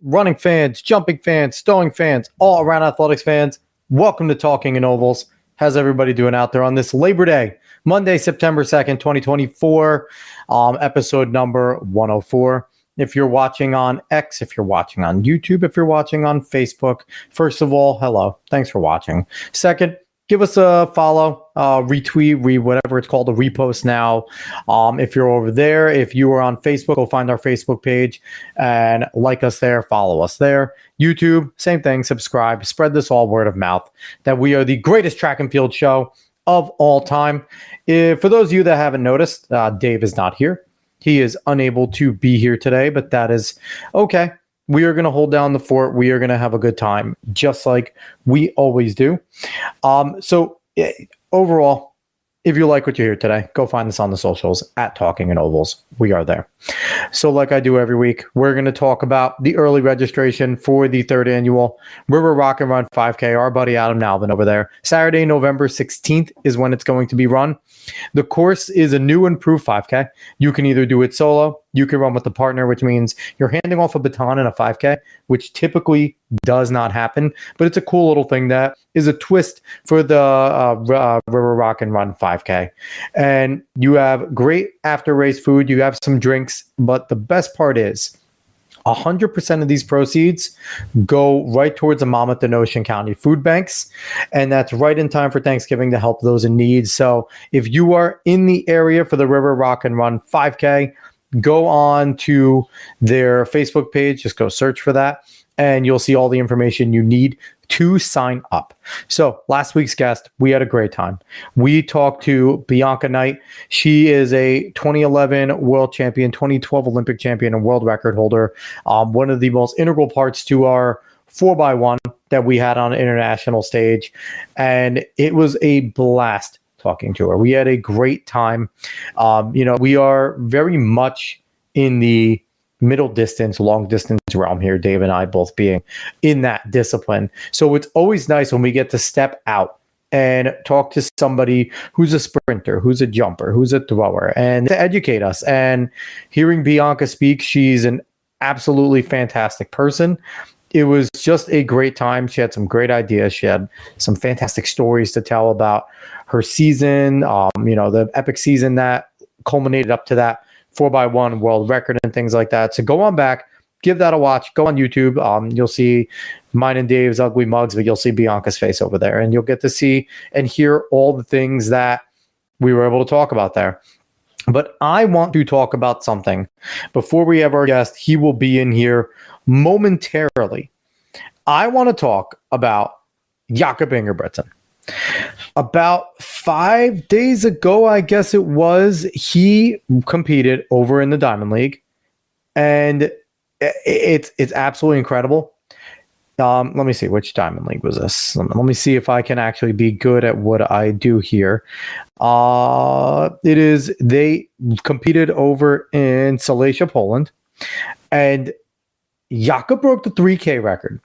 Running fans, jumping fans, stowing fans, all around athletics fans, welcome to Talking in Ovals. How's everybody doing out there on this Labor Day, Monday, September 2nd, 2024, episode number 104. If you're watching on X, if you're watching on YouTube, if you're watching on Facebook, first of all, hello. Thanks for watching. Second, give us a follow, retweet, whatever it's called, a repost now. If you're over there, if you are on Facebook, go find our Facebook page and like us there, follow us there. YouTube, same thing, subscribe, spread this all word of mouth that we are the greatest track and field show of all time. For those of you that haven't noticed, Dave is not here. He is unable to be here today, but that is okay. We are going to hold down the fort. We are going to have a good time, just like we always do. Overall, if you like what you hear today, go find us on the socials at Talking in Ovals. We are there. So like I do every week, we're going to talk about the early registration for the third annual River Rock and Run 5K. Our buddy Adam Nalvin over there. Saturday, November 16th is when it's going to be run. The course is a new improved 5K. You can either do it solo, you can run with a partner, which means you're handing off a baton in a 5K, which typically does not happen, but it's a cool little thing that is a twist for the River Rock and Run 5K. And you have great after race food, you have some drinks, but the best part is 100% of these proceeds go right towards the Monmouth and Ocean County food banks, and that's right in time for Thanksgiving to help those in need. So if you are in the area for the River Rock and Run 5K, go on to their Facebook page, just go search for that, and you'll see all the information you need to sign up. So last week's guest, we had a great time. We talked to Bianca Knight. She is a 2011 world champion, 2012 Olympic champion, and world record holder. One of the most integral parts to our 4x1 that we had on an international stage. And it was a blast talking to her. We had a great time. We are very much in the middle distance, long distance realm here, Dave and I both being in that discipline. So it's always nice when we get to step out and talk to somebody who's a sprinter, who's a jumper, who's a thrower, and to educate us. And hearing Bianca speak, she's an absolutely fantastic person. It was just a great time. She had some great ideas. She had some fantastic stories to tell about her season, the epic season that culminated up to that 4x1 world record and things like that. So go on back, give that a watch. Go on YouTube. You'll see mine and Dave's ugly mugs, but you'll see Bianca's face over there, and you'll get to see and hear all the things that we were able to talk about there. But I want to talk about something before we have our guest. He will be in here momentarily. I want to talk about Jakob Ingebrigtsen. About 5 days ago, I guess it was, he competed over in the Diamond League, and it's absolutely incredible. Let me see, which Diamond League was this? Let me see if I can actually be good at what I do here. They competed over in Silesia, Poland, and Jakob broke the 3K record.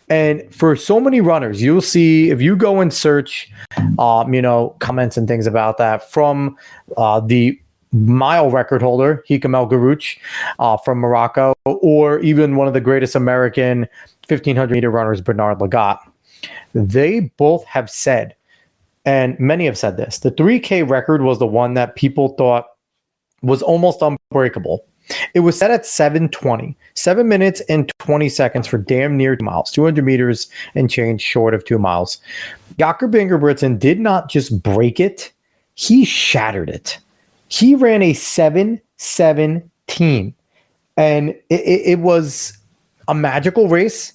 And for so many runners, you'll see, if you go and search, comments and things about that from the mile record holder, Hikam El Garouch from Morocco, or even one of the greatest American 1,500 meter runners, Bernard Lagat, they both have said, and many have said this, the 3K record was the one that people thought was almost unbreakable. It was set at 7:20, 7 minutes and 20 seconds for damn near 2 miles, 200 meters and change short of 2 miles. Jakob Ingebrigtsen did not just break it, he shattered it. He ran a 7:17, and it was a magical race.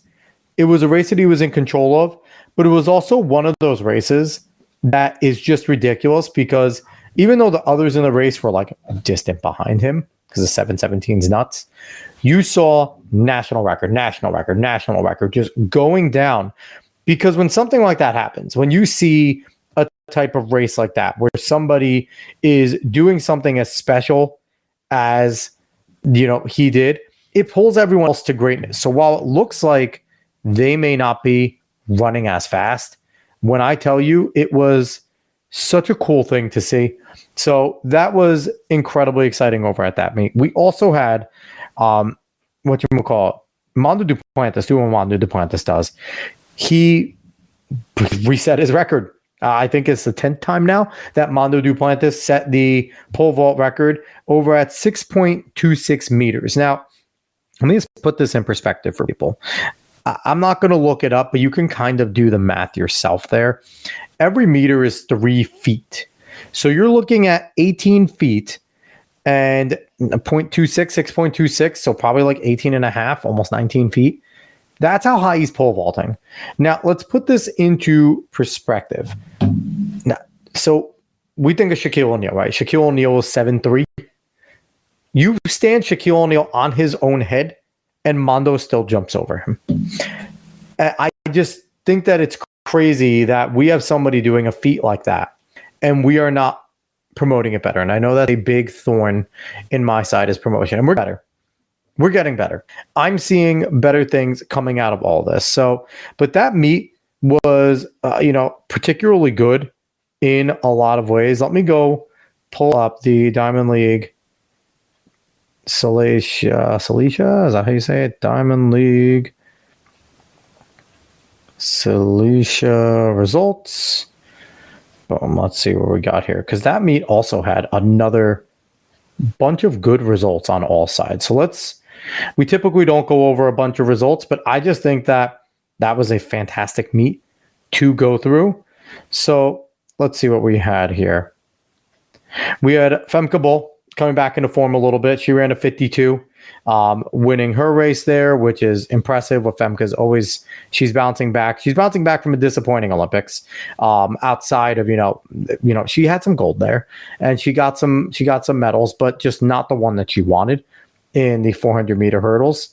It was a race that he was in control of, but it was also one of those races that is just ridiculous, because even though the others in the race were like distant behind him, because the 7:17 is nuts, you saw national record, just going down. Because when something like that happens, when you see a type of race like that, where somebody is doing something as special as he did, it pulls everyone else to greatness. So while it looks like they may not be running as fast, when I tell you, it was such a cool thing to see. So that was incredibly exciting over at that meet. We also had, what you call it, Mondo Duplantis, doing what Mondo Duplantis does. He reset his record. I think it's the 10th time now that Mondo Duplantis set the pole vault record over at 6.26 meters. Now, let me just put this in perspective for people. I'm not going to look it up, but you can kind of do the math yourself there. Every meter is 3 feet. So you're looking at 18 feet and 6.26, so probably like 18 and a half, almost 19 feet. That's how high he's pole vaulting. Now, let's put this into perspective. Now, so we think of Shaquille O'Neal, right? Shaquille O'Neal is 7'3". You stand Shaquille O'Neal on his own head, and Mondo still jumps over him. I just think that it's crazy that we have somebody doing a feat like that, and we are not promoting it better. And I know that's a big thorn in my side is promotion, and we're better. We're getting better. I'm seeing better things coming out of all this. So, but that meet was, particularly good in a lot of ways. Let me go pull up the Diamond League Cilicia, is that how you say it? Diamond League Cilicia results. Boom, let's see what we got here. Because that meet also had another bunch of good results on all sides. So we typically don't go over a bunch of results, but I just think that was a fantastic meet to go through. So let's see what we had here. We had Femke Bull coming back into form a little bit. She ran a 52, winning her race there, which is impressive. With Femke's always, she's bouncing back. She's bouncing back from a disappointing Olympics. Outside of she had some gold there, and she got some medals, but just not the one that she wanted in the 400 meter hurdles.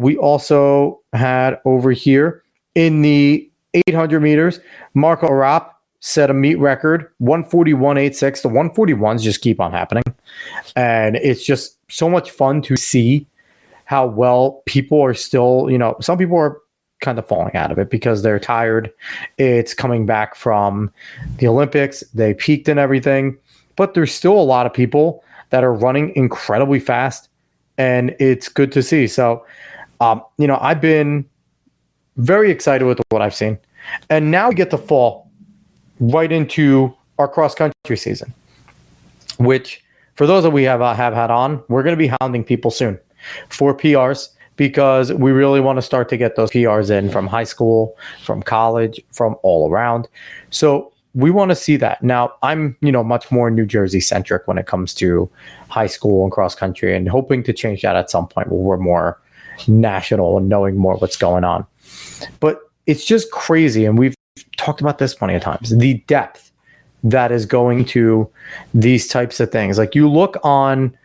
We also had over here in the 800 meters, Marco Arap set a meet record, 141.86. The 141s just keep on happening. And it's just so much fun to see how well people are still, some people are kind of falling out of it because they're tired. It's coming back from the Olympics. They peaked and everything, but there's still a lot of people that are running incredibly fast, and it's good to see. So, I've been very excited with what I've seen. And now we get to fall right into our cross-country season, which for those that we have had on, we're going to be hounding people soon for PRs because we really want to start to get those PRs in from high school, from college, from all around. So we want to see that. Now, I'm, much more New Jersey centric when it comes to high school and cross country, and hoping to change that at some point where we're more national and knowing more what's going on. But it's just crazy. And we've talked about this plenty of times, the depth that is going to these types of things. Like you look on,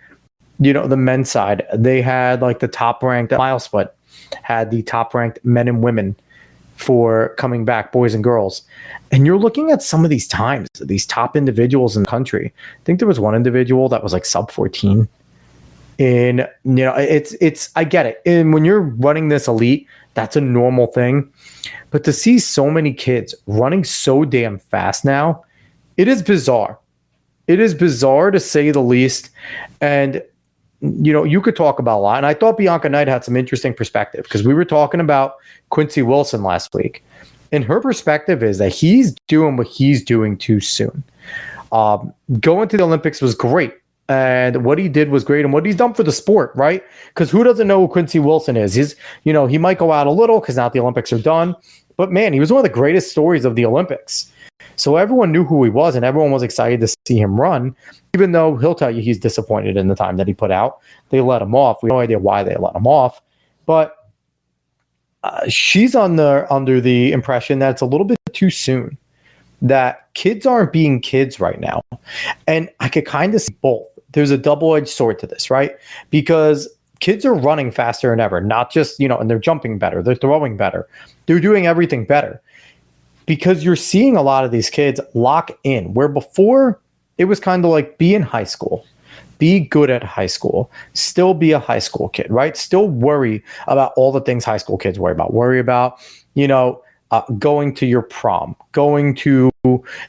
the men's side, they had like the top ranked mile split, had the top ranked men and women for coming back, boys and girls. And you're looking at some of these times, these top individuals in the country. I think there was one individual that was like sub 14. And, I get it. And when you're running this elite, that's a normal thing. But to see so many kids running so damn fast now, it is bizarre. It is bizarre to say the least. And, you could talk about a lot. And I thought Bianca Knight had some interesting perspective because we were talking about Quincy Wilson last week. And her perspective is that he's doing what he's doing too soon. Going to the Olympics was great. And what he did was great. And what he's done for the sport, right? Because who doesn't know who Quincy Wilson is? He might go out a little because now the Olympics are done. But man, he was one of the greatest stories of the Olympics. So everyone knew who he was, and everyone was excited to see him run, even though he'll tell you he's disappointed in the time that he put out. They let him off. We have no idea why they let him off. But she's under the impression that it's a little bit too soon, that kids aren't being kids right now. And I could kind of see both. There's a double-edged sword to this, right? Because kids are running faster than ever, not just, and they're jumping better, they're throwing better, they're doing everything better. Because you're seeing a lot of these kids lock in, where before it was kind of like be in high school, be good at high school, still be a high school kid, right? Still worry about all the things high school kids worry about. Worry about, going to your prom, going to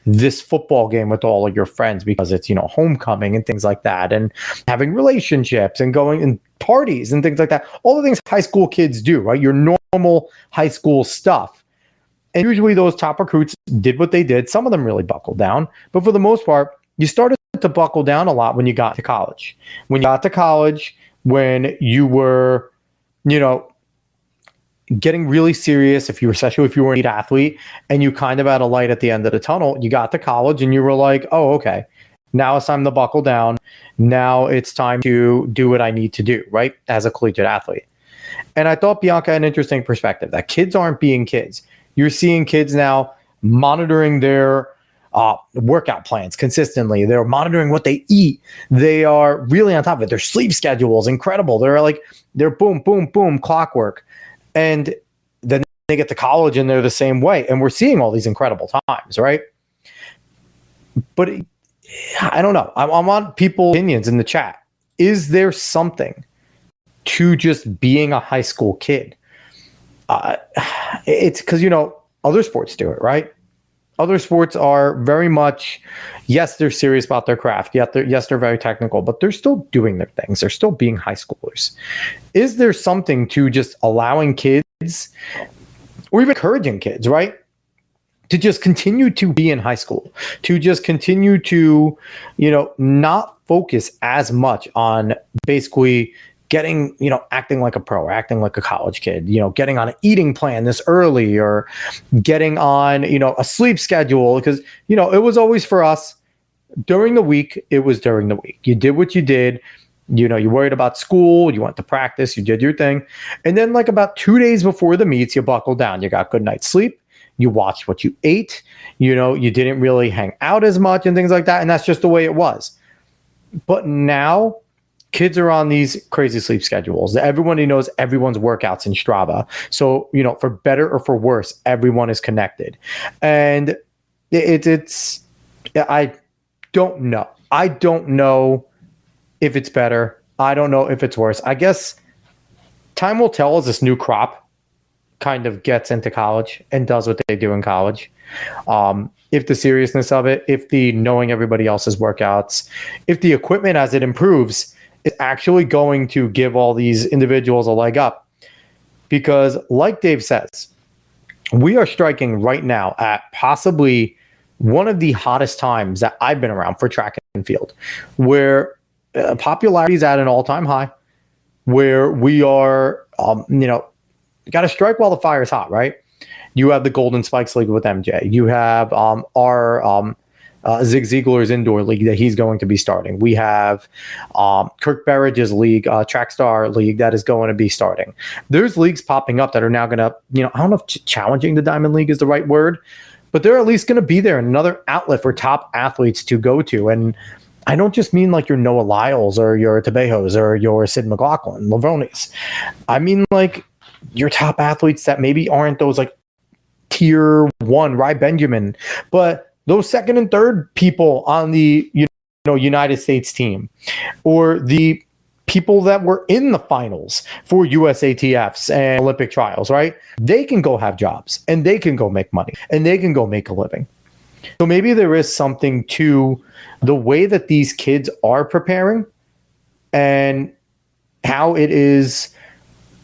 this football game with all of your friends because it's, homecoming and things like that, and having relationships and going and parties and things like that. All the things high school kids do, right? Your normal high school stuff. And usually those top recruits did what they did. Some of them really buckled down, but for the most part, you started to buckle down a lot when you got to college. When you got to college, when you were, getting really serious, especially if you were an elite athlete and you kind of had a light at the end of the tunnel, you got to college and you were like, oh, okay, now it's time to buckle down. Now it's time to do what I need to do, right? As a collegiate athlete. And I thought Bianca had an interesting perspective that kids aren't being kids. You're seeing kids now monitoring their workout plans consistently. They're monitoring what they eat. They are really on top of it. Their sleep schedule is incredible. They're boom, boom, boom, clockwork. And then they get to college and they're the same way. And we're seeing all these incredible times, right? But I don't know. I want people's opinions in the chat. Is there something to just being a high school kid? It's because, other sports do it, right? Other sports are very much, yes, they're serious about their craft. Yes, they're very technical, but they're still doing their things. They're still being high schoolers. Is there something to just allowing kids, or even encouraging kids, right, to just continue to be in high school, to just continue to, not focus as much on basically getting, acting like a pro or acting like a college kid, getting on an eating plan this early, or getting on, a sleep schedule? Because, it was always for us during the week. It was during the week. You did what you did. You worried about school. You went to practice. You did your thing. And then like about 2 days before the meets, you buckled down. You got good night's sleep. You watched what you ate. You didn't really hang out as much and things like that. And that's just the way it was. But now kids are on these crazy sleep schedules. Everybody knows everyone's workouts in Strava. So, for better or for worse, everyone is connected. And I don't know. I don't know if it's better. I don't know if it's worse. I guess time will tell as this new crop kind of gets into college and does what they do in college. If the seriousness of it, if the knowing everybody else's workouts, if the equipment as it improves is actually going to give all these individuals a leg up. Because like Dave says, we are striking right now at possibly one of the hottest times that I've been around for track and field, where popularity is at an all-time high, where we are, got to strike while the fire is hot, right? You have the Golden Spikes League with MJ. You have our Zig Ziglar's indoor league that he's going to be starting. We have Kirk Berridge's league, Trackstar league, that is going to be starting. There's leagues popping up that are now going to, I don't know if challenging the Diamond League is the right word, but they're at least going to be there, another outlet for top athletes to go to. And I don't just mean like your Noah Lyles or your Tabejos or your Sid McLaughlin, Lavonis. I mean like your top athletes that maybe aren't those like tier one, Ry Benjamin, but those second and third people on the United States team, or the people that were in the finals for USATFs and Olympic trials, right? They can go have jobs and they can go make money and they can go make a living. So maybe there is something to the way that these kids are preparing and how it is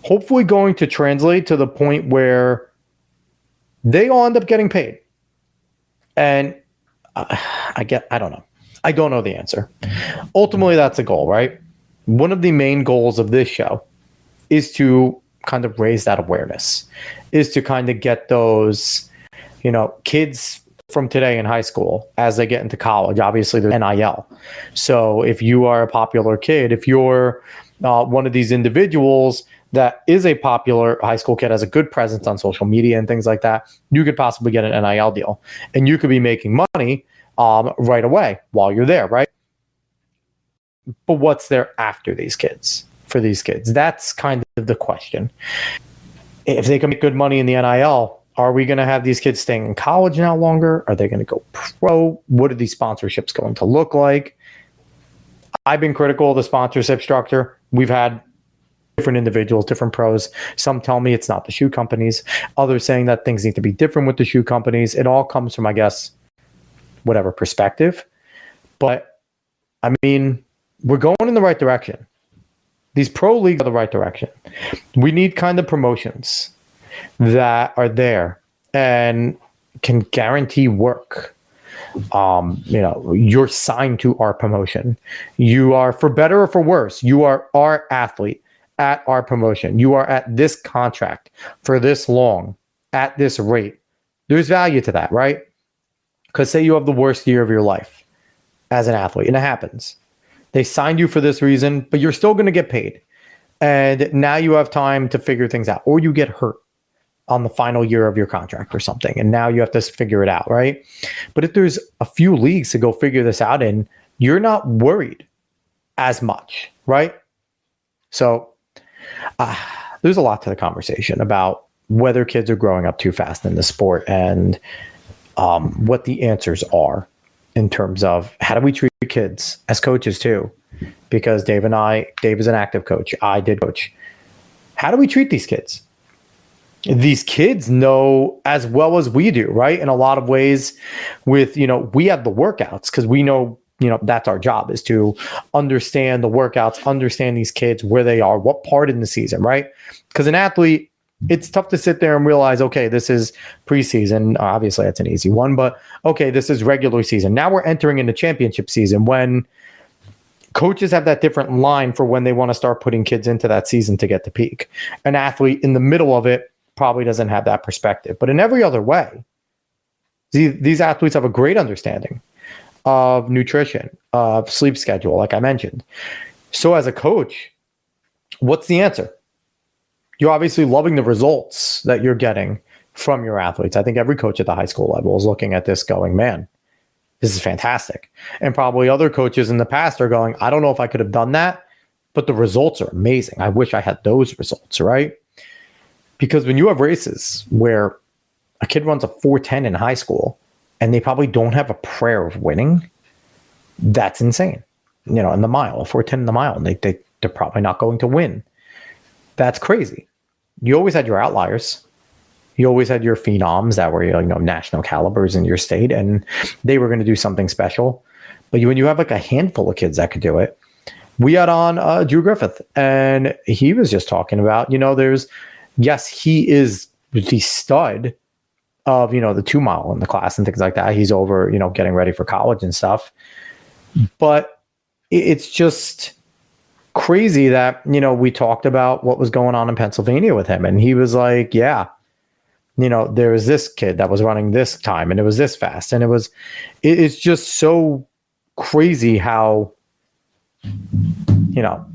hopefully going to translate to the point where they all end up getting paid. And I don't know. I don't know the answer. Ultimately, that's a goal, right? One of the main goals of this show is to kind of raise that awareness, is to kind of get those, kids from today in high school as they get into college. Obviously, there's NIL. So if you are a popular kid, if you're one of these individuals that is a popular high school kid, has a good presence on social media and things like that, you could possibly get an NIL deal. And you could be making money right away while you're there, right? But what's there after these kids, for these kids? That's kind of the question. If they can make good money in the NIL, are we going to have these kids staying in college now longer? Are they going to go pro? What are these sponsorships going to look like? I've been critical of the sponsorship structure. We've had different individuals, different pros. Some tell me it's not the shoe companies. Others saying that things need to be different with the shoe companies. It all comes from, I guess, whatever perspective. But, I mean, we're going in the right direction. These pro leagues are the right direction. We need kind of promotions that are there and can guarantee work. You're signed to our promotion. You are, for better or for worse, you are our athlete at our promotion. You are at this contract for this long, at this rate. There's value to that, right? Because say you have the worst year of your life as an athlete, and it happens. They signed you for this reason, but you're still going to get paid. And now you have time to figure things out. Or you get hurt on the final year of your contract or something, and now you have to figure it out, right? But if there's a few leagues to go figure this out in, you're not worried as much, right? So there's a lot to the conversation about whether kids are growing up too fast in the sport and what the answers are in terms of how do we treat kids as coaches too? Because Dave is an active coach. I did coach. How do we treat these kids? These kids know as well as we do, right? In a lot of ways with, we have the workouts because we know, that's our job is to understand the workouts, understand these kids, where they are, what part in the season, right? Because an athlete, it's tough to sit there and realize, okay, this is preseason. Obviously, that's an easy one, but okay, this is regular season. Now we're entering into championship season when coaches have that different line for when they want to start putting kids into that season to get to peak. An athlete in the middle of it probably doesn't have that perspective. But in every other way, these athletes have a great understanding of nutrition, of sleep schedule, like I mentioned. So as a coach, what's the answer? You're obviously loving the results that you're getting from your athletes. I think every coach at the high school level is looking at this going, man, this is fantastic. And probably other coaches in the past are going, I don't know if I could have done that, but the results are amazing. I wish I had those results, right? Because when you have races where a kid runs a 4:10 in high school and they probably don't have a prayer of winning, that's insane. In the mile, a 4:10 in the mile, and they're probably not going to win. That's crazy. You always had your outliers. You always had your phenoms that were, national calibers in your state, and they were going to do something special. But when you have like a handful of kids that could do it, we had on Drew Griffith, and he was just talking about, yes, he is the stud of, the 2 mile in the class and things like that. He's over, getting ready for college and stuff. But it's just crazy that, we talked about what was going on in Pennsylvania with him. And he was like, yeah, there was this kid that was running this time and it was this fast. And it's just so crazy how,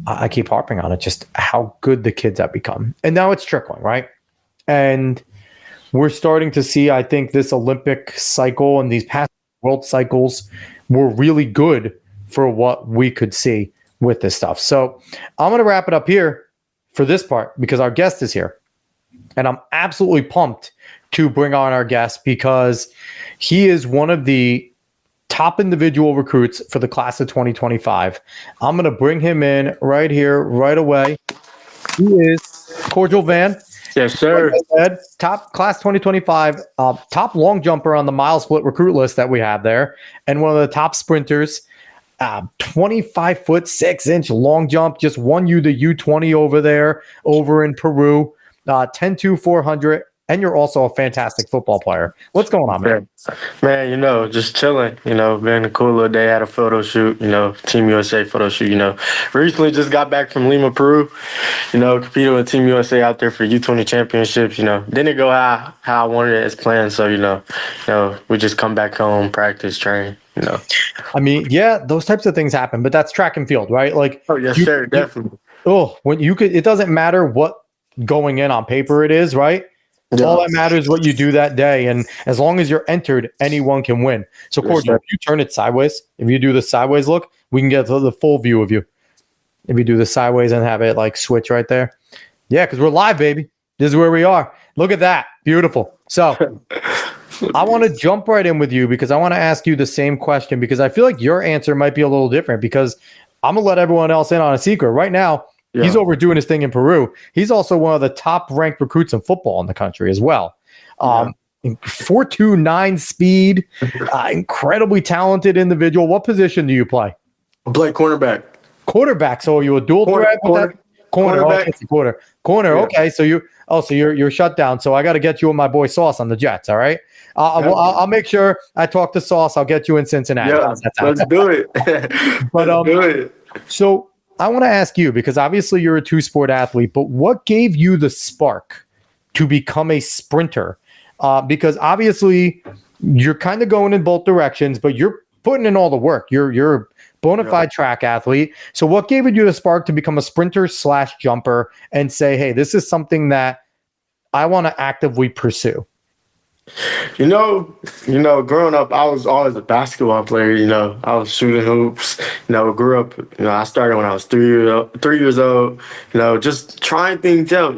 I keep harping on it, just how good the kids have become. And now it's trickling, right? And we're starting to see, I think, this Olympic cycle and these past world cycles were really good for what we could see with this stuff. So I'm going to wrap it up here for this part because our guest is here. And I'm absolutely pumped to bring on our guest because he is one of the top individual recruits for the class of 2025. I'm going to bring him in right here, right away. He is Cordial Vann. Yes, sir. Top class 2025, top long jumper on the mile split recruit list that we have there, and one of the top sprinters. 25'6" long jump, just won you the U20 over in Peru. 10-2 400, and you're also a fantastic football player. What's going on, man? Man, just chilling. Been a cool little day. Had a photo shoot. Team USA photo shoot. Recently just got back from Lima, Peru. Competed with Team USA out there for U20 championships. Didn't go how I wanted it as planned. So we just come back home, practice, train. I mean, yeah, those types of things happen, but that's track and field, right? Like, oh yes, sir, definitely. When it doesn't matter what going in on paper it is, right? Yeah. All that matters is what you do that day, and as long as you're entered, anyone can win. So, Cordial, if you turn it sideways, if you do the sideways look, we can get the full view of you. If you do the sideways and have it like switch right there, yeah, because we're live, baby. This is where we are. Look at that, beautiful. So, I want to jump right in with you because I want to ask you the same question because I feel like your answer might be a little different because I'm gonna let everyone else in on a secret. Right now, he's over doing his thing in Peru. He's also one of the top ranked recruits in football in the country as well. 4.29 speed, incredibly talented individual. What position do you play? I play cornerback. Quarterback. So are you a dual threat with that? Corner. Oh, it's a quarter. Corner. Yeah. Okay. So you're shut down. So I got to get you and my boy Sauce on the Jets. All right. I'll make sure I talk to Sauce. I'll get you in Cincinnati. Yeah, let's do it. But let's do it. So I want to ask you, because obviously you're a two-sport athlete, but what gave you the spark to become a sprinter? Because obviously you're kind of going in both directions, but you're putting in all the work. You're a bona fide track athlete. So what gave you the spark to become a sprinter / jumper and say, hey, this is something that I want to actively pursue? You know, growing up, I was always a basketball player. I was shooting hoops. Grew up. I started when I was 3 years old. Just trying things out.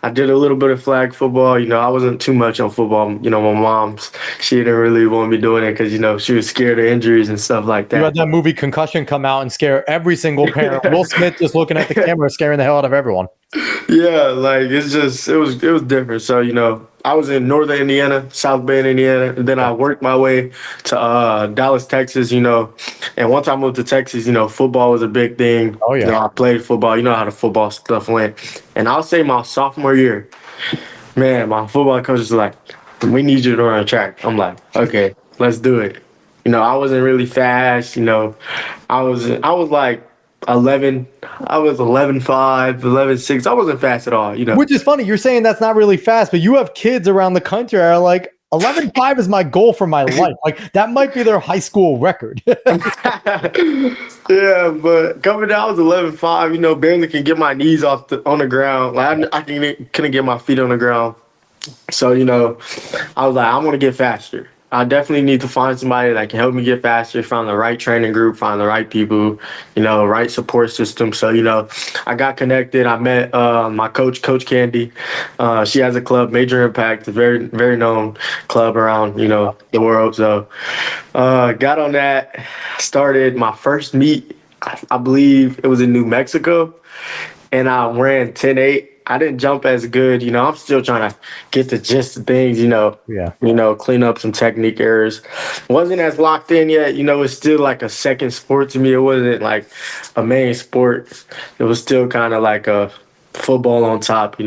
I did a little bit of flag football. I wasn't too much on football. My mom's, she didn't really want me doing it because, she was scared of injuries and stuff like that. You had that movie Concussion come out and scare every single parent. Will Smith just looking at the camera, scaring the hell out of everyone. Yeah, like it was different. So, I was in northern Indiana, South Bend, Indiana, and then I worked my way to Dallas, Texas, and once I moved to Texas, football was a big thing. Oh, yeah. I played football. You know how the football stuff went. And I'll say my sophomore year, man, my football coach was like, we need you to run track. I'm like, okay, let's do it. I wasn't really fast. I was like 11. I was 11.5, 11.6. I wasn't fast at all. Which is funny. You're saying that's not really fast, but you have kids around the country that are like, 11.5 is my goal for my life. Like that might be their high school record. Yeah, but coming down, I was 11.5. Barely can get my knees on the ground. Like I couldn't get my feet on the ground. So I was like, I want to get faster. I definitely need to find somebody that can help me get faster, find the right training group, find the right people, right support system. So, I got connected. I met my coach, Coach Candy. She has a club, Major Impact, a very, very known club around, the world. So, got on that, started my first meet. I believe it was in New Mexico, and I ran 10.8. I didn't jump as good. I'm still trying to get the gist of things, clean up some technique errors. Wasn't as locked in yet. It's still like a second sport to me. It wasn't like a main sport. It was still kind of like a football on top,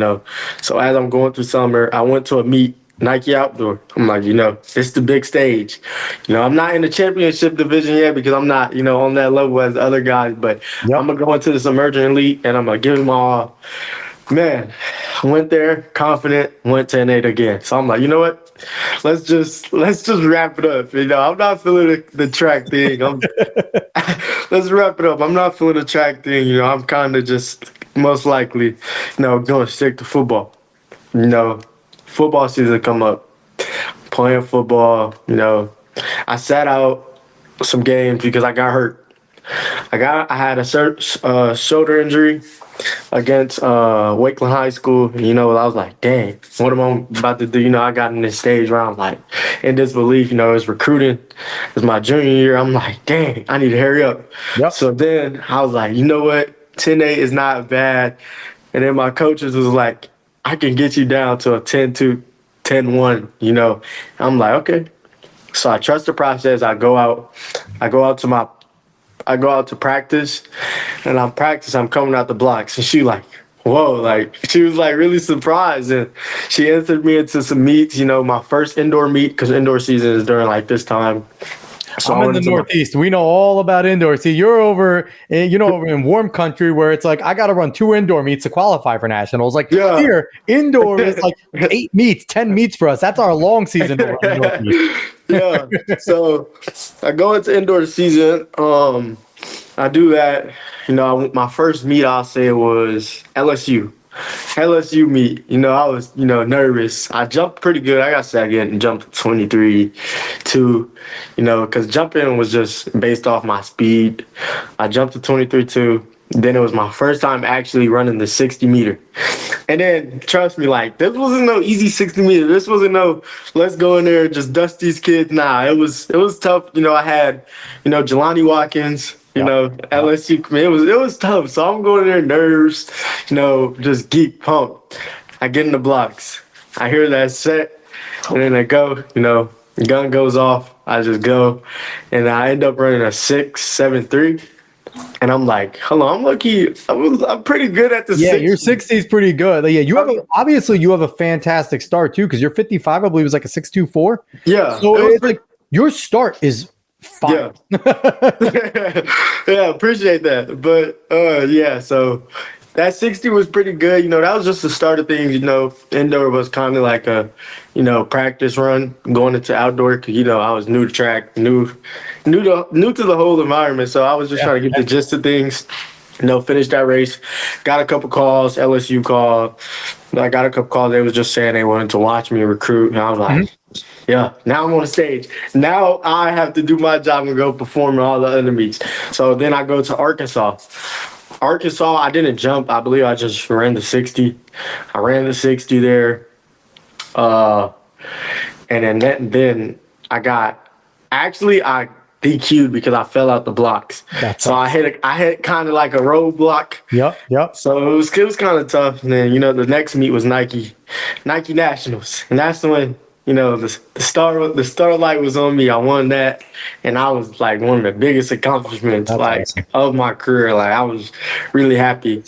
So as I'm going through summer, I went to a meet, Nike Outdoor. I'm like, it's the big stage. I'm not in the championship division yet because I'm not, on that level as the other guys, but I'm going to go into this emerging elite and I'm going to give them all. Man, I went there confident, went 10.8 again. So I'm like, you know what? Let's just wrap it up. I'm not feeling the track thing. Let's wrap it up. I'm not feeling the track thing. I'm kind of just most likely, going to stick to football. Football season come up, playing football. I sat out some games because I got hurt. I had a shoulder injury against Wakeland High School. I was like, dang, what am I about to do? I got in this stage where I'm like in disbelief. It's recruiting. It was my junior year. I'm like, dang, I need to hurry up. Yep. So then I was like, you know what? 10.8 is not bad. And then my coaches was like, I can get you down to a 10.2, 10.1. I'm like, okay. So I trust the process. I go out to practice, and I'm coming out the blocks, and she like, whoa, like she was like really surprised, and she entered me into some meets, my first indoor meet, because indoor season is during like this time. So I'm in the Northeast. We know all about indoor. See, you're over in warm country where it's like, I got to run 2 indoor meets to qualify for nationals. Like here, indoor is like 8 meets, 10 meets for us. That's our long season. Yeah. So I go into indoor season. I do that. My first meet, I'll say, was LSU meet. I was, nervous. I jumped pretty good. I got second and jumped 23.2, because jumping was just based off my speed. I jumped to 23.2. Then it was my first time actually running the 60 meter. And then, trust me, like, this wasn't no easy 60 meter. This wasn't no, let's go in there and just dust these kids. Nah, it was tough. I had, Jelani Watkins, You know, LSU. Man, it was tough. So I'm going there nerves. You know, just geek pumped. I get in the blocks. I hear that set, and then I go. You know, the gun goes off. I just go, and I end up running a 6.73. And I'm like, hello, I'm lucky. I'm pretty good at the Yeah, 60. your 60 is pretty good. Like, yeah, obviously you have a fantastic start too, because your 55, I believe, is like a 6.24. Yeah. So it's like your start is fine. Yeah. Yeah, appreciate that. But yeah, so that 60 was pretty good. You know, that was just the start of things. You know, indoor was kind of like a, you know, practice run going into outdoor. 'Cause, you know, I was new to track, new to the whole environment. So I was just trying to get the gist of things. You know, finished that race. Got a couple calls. LSU called. I got a couple calls. They was just saying they wanted to watch me recruit, and I was like, yeah. Now I'm on the stage. Now I have to do my job and go perform in all the other meets. So then I go to Arkansas. Arkansas, I didn't jump. I believe I just ran the 60. I ran the 60 there. And then I DQ'd because I fell out the blocks. I hit kind of like a roadblock. Yep. So it was kind of tough. And then, you know, the next meet was Nike Nationals. And that's when, you know, the starlight was on me. I won that. And I was like one of the biggest accomplishments awesome. Of my career. Like I was really happy.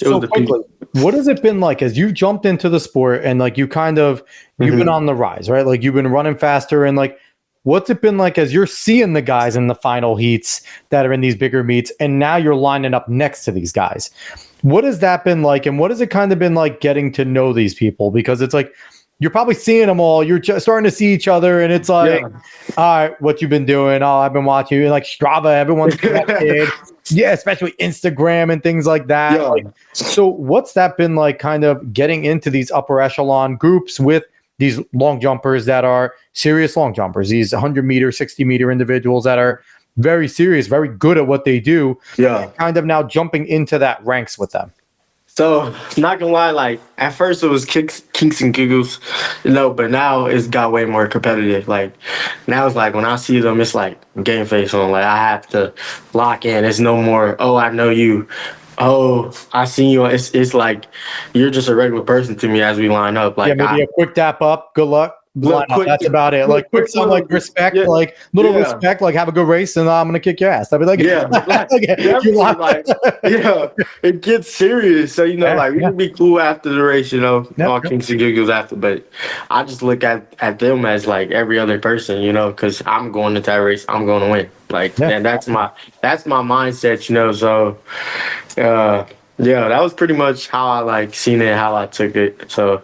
What has it been like as you've jumped into the sport and like you've been on the rise, right? Like you've been running faster and like, what's it been like as you're seeing the guys in the final heats that are in these bigger meets and now you're lining up next to these guys? What has that been like? And what has it kind of been like getting to know these people? Because it's like, you're probably seeing them all. You're just starting to see each other, and it's like, all right, what you've been doing? Oh, I've been watching you. And like Strava, everyone's connected. Yeah, especially Instagram and things like that. Yeah. Like, so what's that been like kind of getting into these upper echelon groups with these long jumpers that are serious long jumpers, these 100-meter, 60-meter individuals that are very serious, very good at what they do. Yeah. Kind of now jumping into that ranks with them. So, not gonna lie, like at first it was kinks and giggles, you know, but now it's got way more competitive. Like now it's like when I see them, it's like game face on. Like I have to lock in. It's no more, oh, I know you. Oh, I seen you. It's like you're just a regular person to me as we line up. Like maybe a quick dap up. Good luck. That's about it. Like quick some like respect, like little respect, like have a good race, and I'm gonna kick your ass. I'll be like, it gets serious. So you know, like we can be cool after the race, you know, all kinks and giggles after. But I just look at them as like every other person, you know, because I'm going into that race, I'm going to win. Like, and that's my mindset, you know. So, yeah, that was pretty much how I like seen it, how I took it. So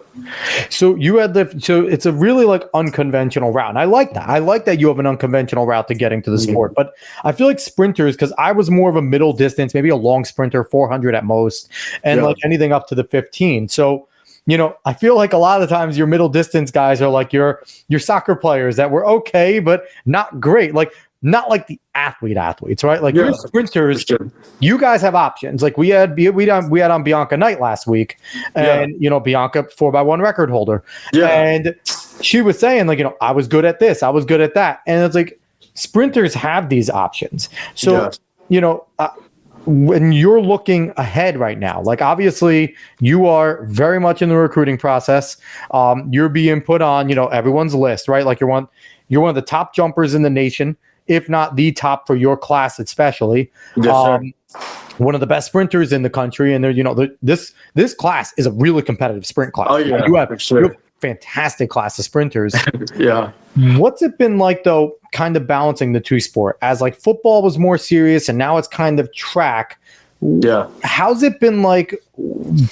you had so it's a really like unconventional route. And I like that. I like that you have an unconventional route to getting to the sport. But I feel like sprinters, because I was more of a middle distance, maybe a long sprinter, 400 at most, and like anything up to the 15. So, you know, I feel like a lot of the times your middle distance guys are like your soccer players that were okay, but not great. Like not like the athletes, right? Like your sprinters, you guys have options. Like we had on Bianca Knight last week, and you know, Bianca 4x1 record holder, and she was saying like, you know, I was good at this, I was good at that, and it's like sprinters have these options. So you know, when you're looking ahead right now, like obviously you are very much in the recruiting process. You're being put on, you know, everyone's list, right? Like you're one of the top jumpers in the nation, if not the top for your class, especially. One of the best sprinters in the country. And there, you know, this class is a really competitive sprint class. Oh yeah, you have a fantastic class of sprinters. Yeah. What's it been like though, kind of balancing the two sport as like football was more serious and now it's kind of track? Yeah. How's it been like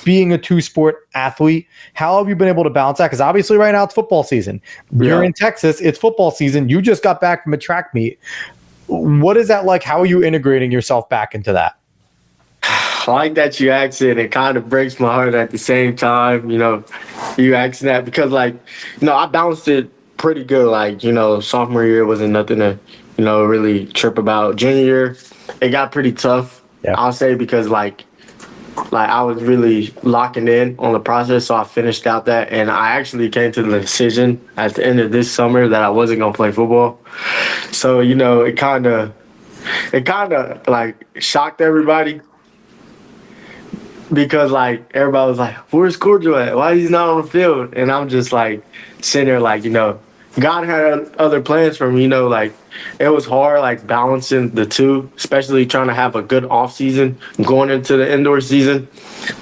being a two-sport athlete? How have you been able to balance that? Because obviously right now it's football season. You're in Texas. It's football season. You just got back from a track meet. What is that like? How are you integrating yourself back into that? I like that you asked it. It kind of breaks my heart at the same time, you know, you asking that because, like, you know, I balanced it pretty good. Like, you know, sophomore year wasn't nothing to, you know, really trip about. Junior year, it got pretty tough. Yeah. I'll say because like I was really locking in on the process, so I finished out that, and I actually came to the decision at the end of this summer that I wasn't gonna play football. So you know, it kind of it kind of like shocked everybody because like everybody was like, "Where's Cordial at? Why he's not on the field?" And I'm just like sitting there like, God had other plans for me. Like it was hard like balancing the two, especially trying to have a good off season going into the indoor season.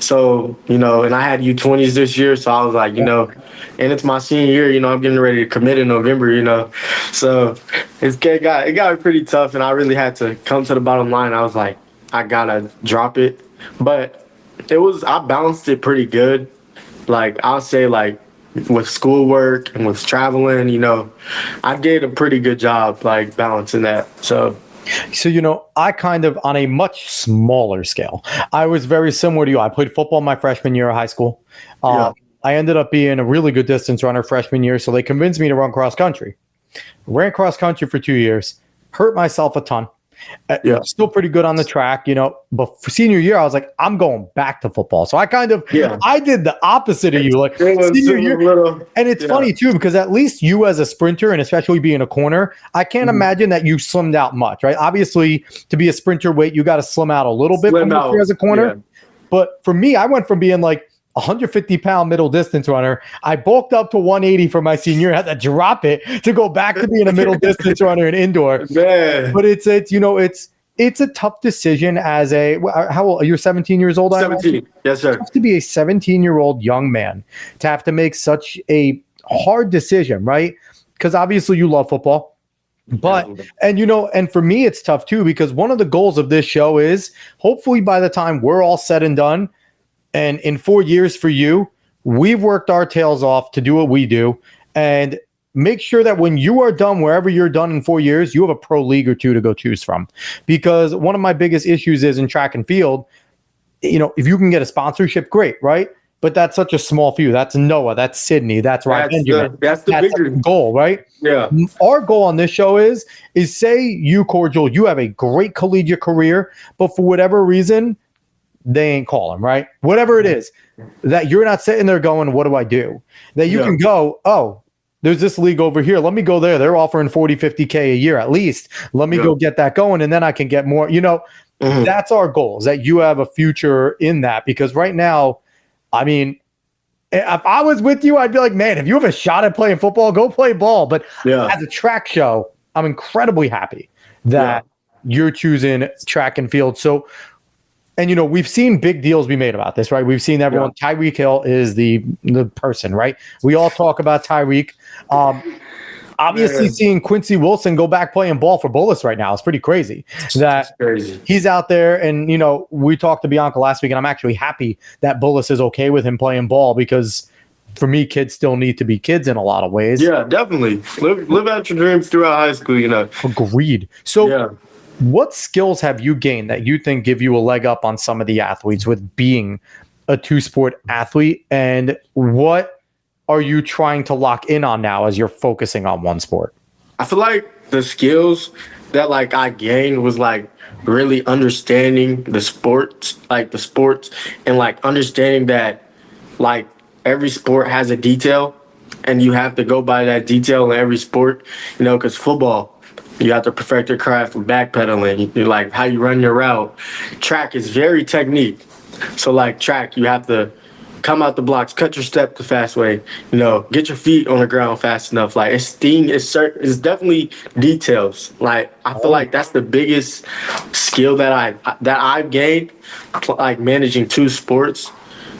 So and I had U20s this year, so I was like, and it's my senior year. I'm getting ready to commit in November. So it got pretty tough, and I really had to come to the bottom line. I was like, I gotta drop it, but I balanced it pretty good. Like I'll say like with schoolwork and with traveling, I did a pretty good job like balancing that. So I kind of, on a much smaller scale, I was very similar to you. I played football my freshman year of high school. Yeah. I ended up being a really good distance runner freshman year, so they convinced me to run cross country. Ran cross country for 2 years, hurt myself a ton. Yeah. Still pretty good on the track, but for senior year, I was like, I'm going back to football. So I I did the opposite of you. Like senior year, and it's funny too, because at least you as a sprinter, and especially being a corner, I can't imagine that you slimmed out much, right? Obviously, to be a sprinter weight, you got to slim out a little bit as a corner. Yeah. But for me, I went from being like 150-pound middle distance runner. I bulked up to 180 for my senior year. I had to drop it to go back to being a middle distance runner in indoor. Man. But it's a tough decision as how old? You're 17 years old? 17. Yes, sir. It's tough to be a 17-year-old young man to have to make such a hard decision, right? Because obviously you love football. But, and for me, it's tough too, because one of the goals of this show is hopefully by the time we're all said and done, and in 4 years for you, we've worked our tails off to do what we do, and make sure that when you are done, wherever you're done in 4 years, you have a pro league or two to go choose from. Because one of my biggest issues is in track and field, if you can get a sponsorship, great, right? But that's such a small few. That's Noah, that's Sydney, that's Ryan Benjamin. That's the bigger goal, right? Yeah. Our goal on this show is say you, Cordial, you have a great collegiate career, but for whatever reason, they ain't calling, right? Whatever it is, that you're not sitting there going, what do I do? That you can go, oh, there's this league over here. Let me go there. They're offering 40, 50K a year at least. Let me go get that going, and then I can get more. That's our goal, is that you have a future in that. Because right now, I mean, if I was with you, I'd be like, man, if you have a shot at playing football, go play ball. But as a track show, I'm incredibly happy that you're choosing track and field. So, and we've seen big deals be made about this, right? We've seen everyone. Yeah. Tyreek Hill is the person, right? We all talk about Tyreek. Obviously, seeing Quincy Wilson go back playing ball for Bullis right now is pretty crazy. He's out there, and we talked to Bianca last week, and I'm actually happy that Bullis is okay with him playing ball, because for me, kids still need to be kids in a lot of ways. Yeah, definitely. Live out your dreams throughout high school. Agreed. So. What skills have you gained that you think give you a leg up on some of the athletes with being a two-sport athlete? And what are you trying to lock in on now as you're focusing on one sport? I feel like the skills that like I gained was like really understanding the sports, and like understanding that like every sport has a detail, and you have to go by that detail in every sport, because football, you have to perfect your craft with backpedaling, like how you run your route. Track is very technique. So like track, you have to come out the blocks, cut your step the fast way, get your feet on the ground fast enough. Like it's definitely details. Like I feel like that's the biggest skill that I've gained, like managing two sports,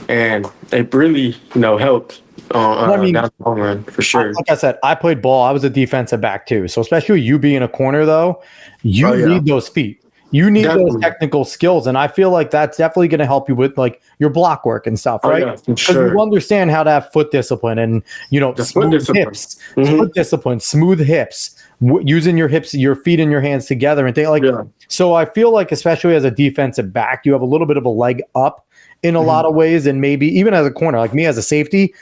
and it really helped. Down the long run, for sure. Like I said, I played ball. I was a defensive back too. So especially you being a corner, though, you need those feet. You need those technical skills, and I feel like that's definitely going to help you with like your block work and stuff, right? Because you understand how to have foot discipline and smooth hips, foot discipline, smooth hips, using your hips, your feet, and your hands together, and things like. So I feel like, especially as a defensive back, you have a little bit of a leg up in a lot of ways, and maybe even as a corner, like me as a safety.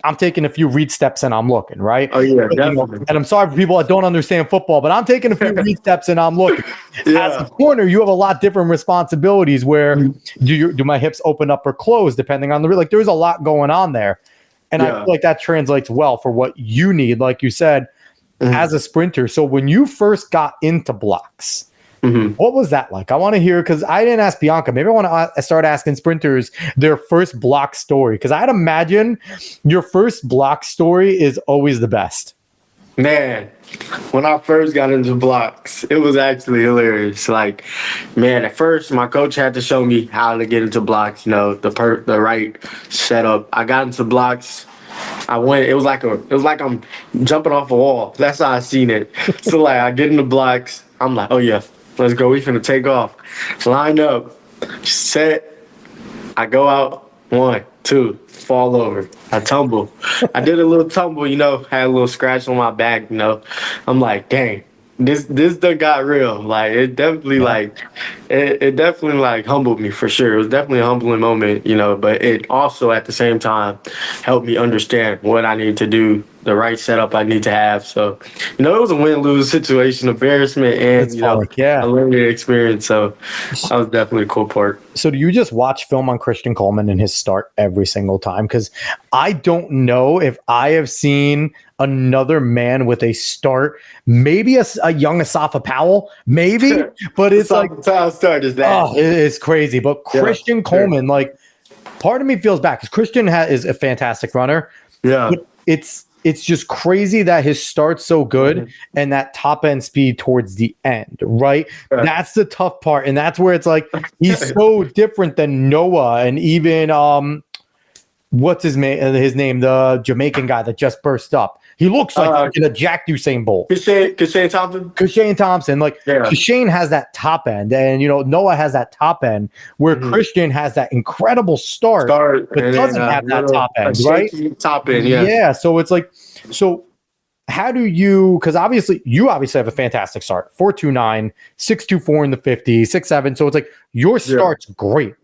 I'm taking a few read steps and I'm looking, right? Oh, yeah, definitely. And I'm sorry for people that don't understand football, but I'm taking a few read steps and I'm looking. As a corner, you have a lot different responsibilities where do my hips open up or close depending on the – like there's a lot going on there. And I feel like that translates well for what you need, like you said, as a sprinter. So when you first got into blocks, What was that like? I want to hear, because I didn't ask Bianca. Maybe I want to start asking sprinters their first block story, because I'd imagine your first block story is always the best. Man, when I first got into blocks, it was actually hilarious. Like, man, at first my coach had to show me how to get into blocks. You know, the right setup. I got into blocks. I went. It was like I'm jumping off a wall. That's how I seen it. So like, I get into blocks. I'm like, oh yeah, let's go. We finna take off. Line up, set. I go out. 1, 2, fall over. I tumble. I did a little tumble, you know, had a little scratch on my back, you know. I'm like, dang, this done got real. Like it definitely it definitely like humbled me for sure. It was definitely a humbling moment, you know, but it also at the same time helped me understand what I need to do, the right setup I need to have. So, you know, it was a win-lose situation, embarrassment and a learning experience. So that was definitely a cool part. So do you just watch film on Christian Coleman and his start every single time? Because I don't know if I have seen another man with a start, maybe a young Asafa Powell, maybe, but it's like, start is that. Oh, it's crazy. But Christian Coleman, like, part of me feels bad because Christian is a fantastic runner. Yeah. But it's just crazy that his start's so good and that top end speed towards the end, right? That's the tough part. And that's where it's like he's so different than Noah and even what's his name, the Jamaican guy that just burst up. He looks like a Jack Usain Bolt. Kashane Thompson? Kashane Thompson. Like, Kashane has that top end, and, you know, Noah has that top end, where Christian has that incrable start but doesn't have that top end, right? Top end, yeah. Yeah, so it's like, so how do you, because you obviously have a fantastic start, 4.29, 6.24 in the 50, 6.7, so it's like your start's great.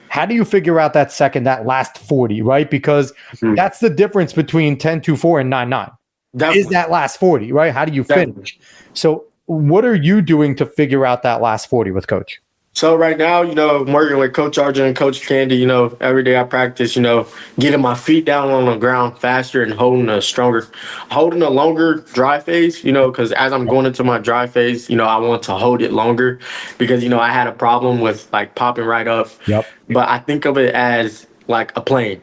How do you figure out that last 40, right? Because that's the difference between 10.24 and 9.9. Is that last 40, right? How do you finish? So what are you doing to figure out that last 40 with Coach? So right now, you know, I'm working with Coach Arjun and Coach Candy. You know, every day I practice, you know, getting my feet down on the ground faster and holding a longer dry phase, you know, because as I'm going into my dry phase, you know, I want to hold it longer because, you know, I had a problem with like popping right up. Yep. But I think of it as like a plane.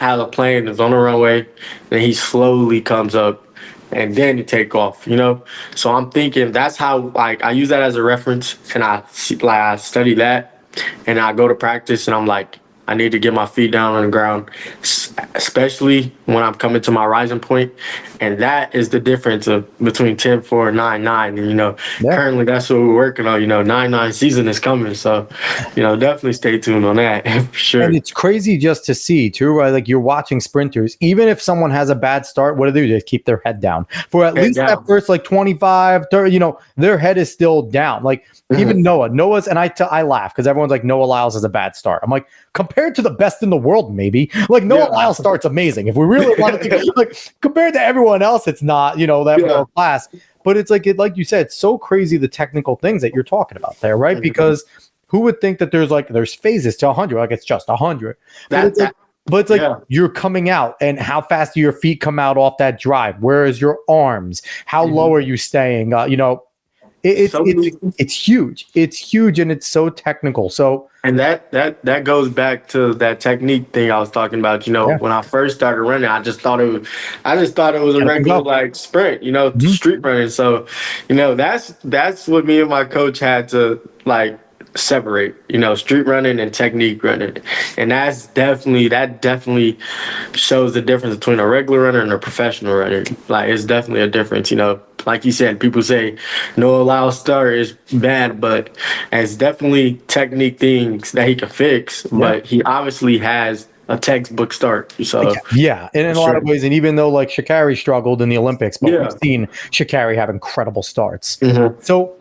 I have a plane that's on the runway, and he slowly comes up. And then you take off, you know? So I'm thinking that's how, like, I use that as a reference, and I study that, and I go to practice, and I'm like, I need to get my feet down on the ground, especially when I'm coming to my rising point. And that is the difference between 10.4 and 9.9. And, you know, currently that's what we're working on. You know, 9.9 season is coming. So, you know, definitely stay tuned on that for sure. And it's crazy just to see, too, right? Like, you're watching sprinters. Even if someone has a bad start, what do they do? They keep their head down. For at least that first, like, 25, 30, you know, their head is still down. Like, even Noah's, and I laugh because everyone's like, Noah Lyles has a bad start. I'm like, compared to the best in the world, maybe. Like, Noah Lyles starts amazing. If we really want to think, like, compared to everyone else, it's not, you know, that world class. But it's like, like you said, it's so crazy the technical things that you're talking about there, right? Because who would think that there's phases to 100, like it's just 100. But it's like you're coming out, and how fast do your feet come out off that drive? Where is your arms? How low are you staying? You know, it's huge. It's huge, and it's so technical. So, and that goes back to that technique thing I was talking about. You know, when I first started running, I just thought it was a regular like sprint, you know, street running. So, you know, that's what me and my coach had to like separate, you know, street running and technique running. And that definitely shows the difference between a regular runner and a professional runner. Like, it's definitely a difference, you know. Like you said, people say Noah Lyles' start is bad, but it's definitely technique things that he can fix. But he obviously has a textbook start. So and in a lot of ways, and even though like Sha'Carri struggled in the Olympics, but we've seen Sha'Carri have incredible starts. So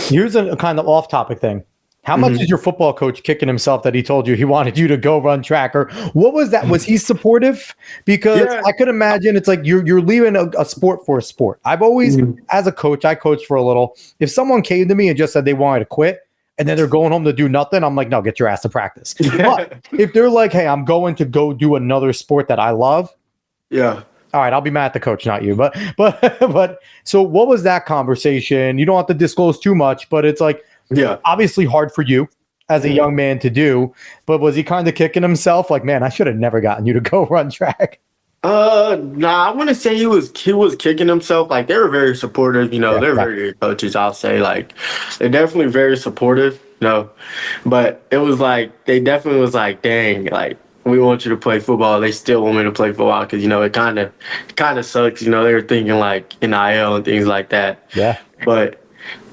here's a kind of off-topic thing. How much is your football coach kicking himself that he told you he wanted you to go run track? Or what was that? Was he supportive? Because I could imagine it's like you're leaving a sport for a sport. I've always, as a coach, I coached for a little. If someone came to me and just said they wanted to quit and then they're going home to do nothing, I'm like, no, get your ass to practice. But if they're like, hey, I'm going to go do another sport that I love. All right, I'll be mad at the coach, not you. But so what was that conversation? You don't have to disclose too much, but it's like obviously hard for you as a young man to do. But was he kind of kicking himself? Like, man, I should have never gotten you to go run track. Nah, I want to say he was kicking himself. Like they were very supportive, they're very good coaches, I'll say. Like they're definitely very supportive, But it was like they definitely was like, dang, like we want you to play football. They still want me to play football because it kind of sucks. They were thinking like NIL and things like that. Yeah. But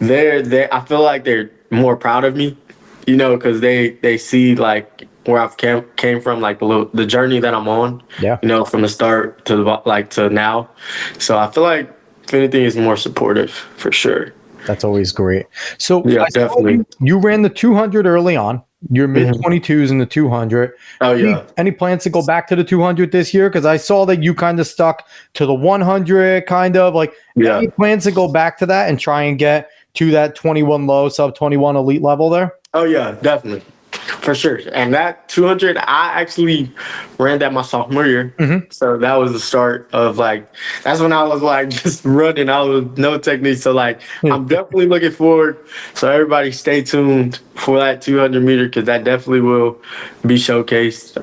I feel like they're more proud of me, because they see like where I've came from, like the journey that I'm on. Yeah. From the start to now. So I feel like if anything is more supportive for sure. That's always great. So yeah, definitely. You ran the 200 early on. Your mid 22s in the 200. Oh yeah. Any plans to go back to the 200 this year? Because I saw that you kind of stuck to the 100, kind of like. Any plans to go back to that and try and get to that 21 low, sub 21 elite level there? Oh yeah, definitely. For sure. And that 200, I actually ran that my sophomore year. So that was the start of that's when I was just running. I was no technique. So I'm definitely looking forward. So everybody stay tuned for that 200 meter because that definitely will be showcased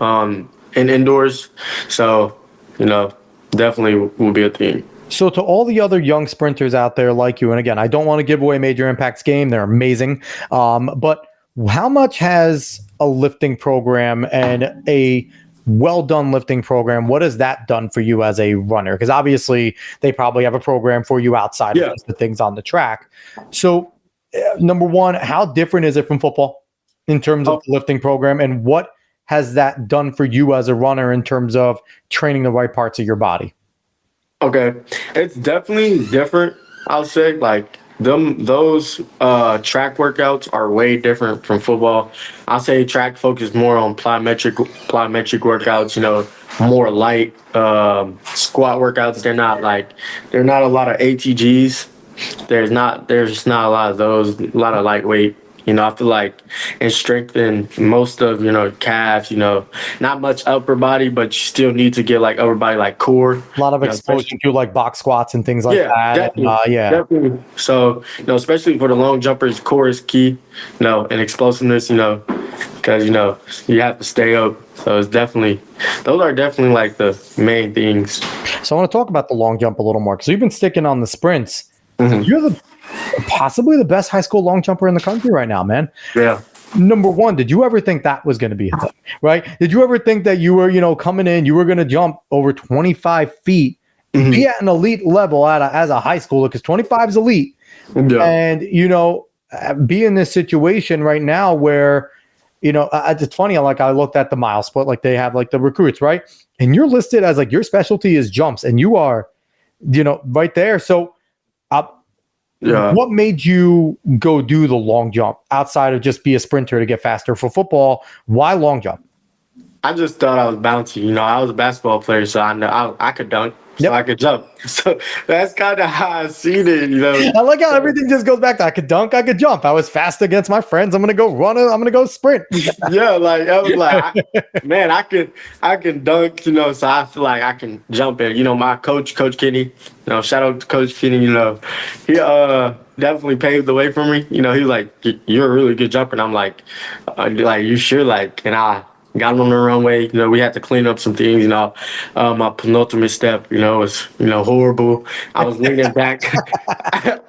in indoors. So, definitely will be a thing. So to all the other young sprinters out there like you, and again, I don't want to give away Major Impact's game. They're amazing. But how much has a lifting program and a well-done lifting program, what has that done for you as a runner? Because obviously they probably have a program for you outside of the things on the track. So number one, how different is it from football in terms of the lifting program? And what has that done for you as a runner in terms of training the right parts of your body? Okay. It's definitely different, I'll say. Those track workouts are way different from football. I'll say track focus more on plyometric workouts, more light squat workouts. They're not a lot of ATGs. There's not a lot of those, a lot of lightweight. I feel like and strengthen most of, calves, not much upper body, but you still need to get upper body, core. A lot of exposure to box squats and things like that. Definitely, definitely. So, especially for the long jumpers, core is key, and explosiveness, because, you have to stay up. So those are definitely the main things. So I want to talk about the long jump a little more because you've been sticking on the sprints. You're possibly the best high school long jumper in the country right now, man. Yeah. Number one, did you ever think that was going to be a thing, right? Did you ever think that you were, coming in, you were going to jump over 25 feet, be at an elite level as a high schooler, because 25 is elite, and, be in this situation right now where, it's funny, I looked at the mile split, they have the recruits, right? And you're listed as your specialty is jumps, and you are, right there. So, what made you go do the long jump outside of just be a sprinter to get faster for football? Why long jump? I just thought I was bouncy. I was a basketball player, so I know I could dunk, so I could jump. So that's kind of how I seen it, I like how everything just goes back to I could dunk, I could jump. I was fast against my friends. I'm gonna go run. I'm gonna go sprint. I was man, I can dunk, so I feel like I can jump. And my coach, Coach Kenny, shout out to Coach Kenny. He definitely paved the way for me. He was like, "You're a really good jumper," and I'm like, "You sure?" And I got on the runway. We had to clean up some things. My penultimate step, was horrible. I was leaning back.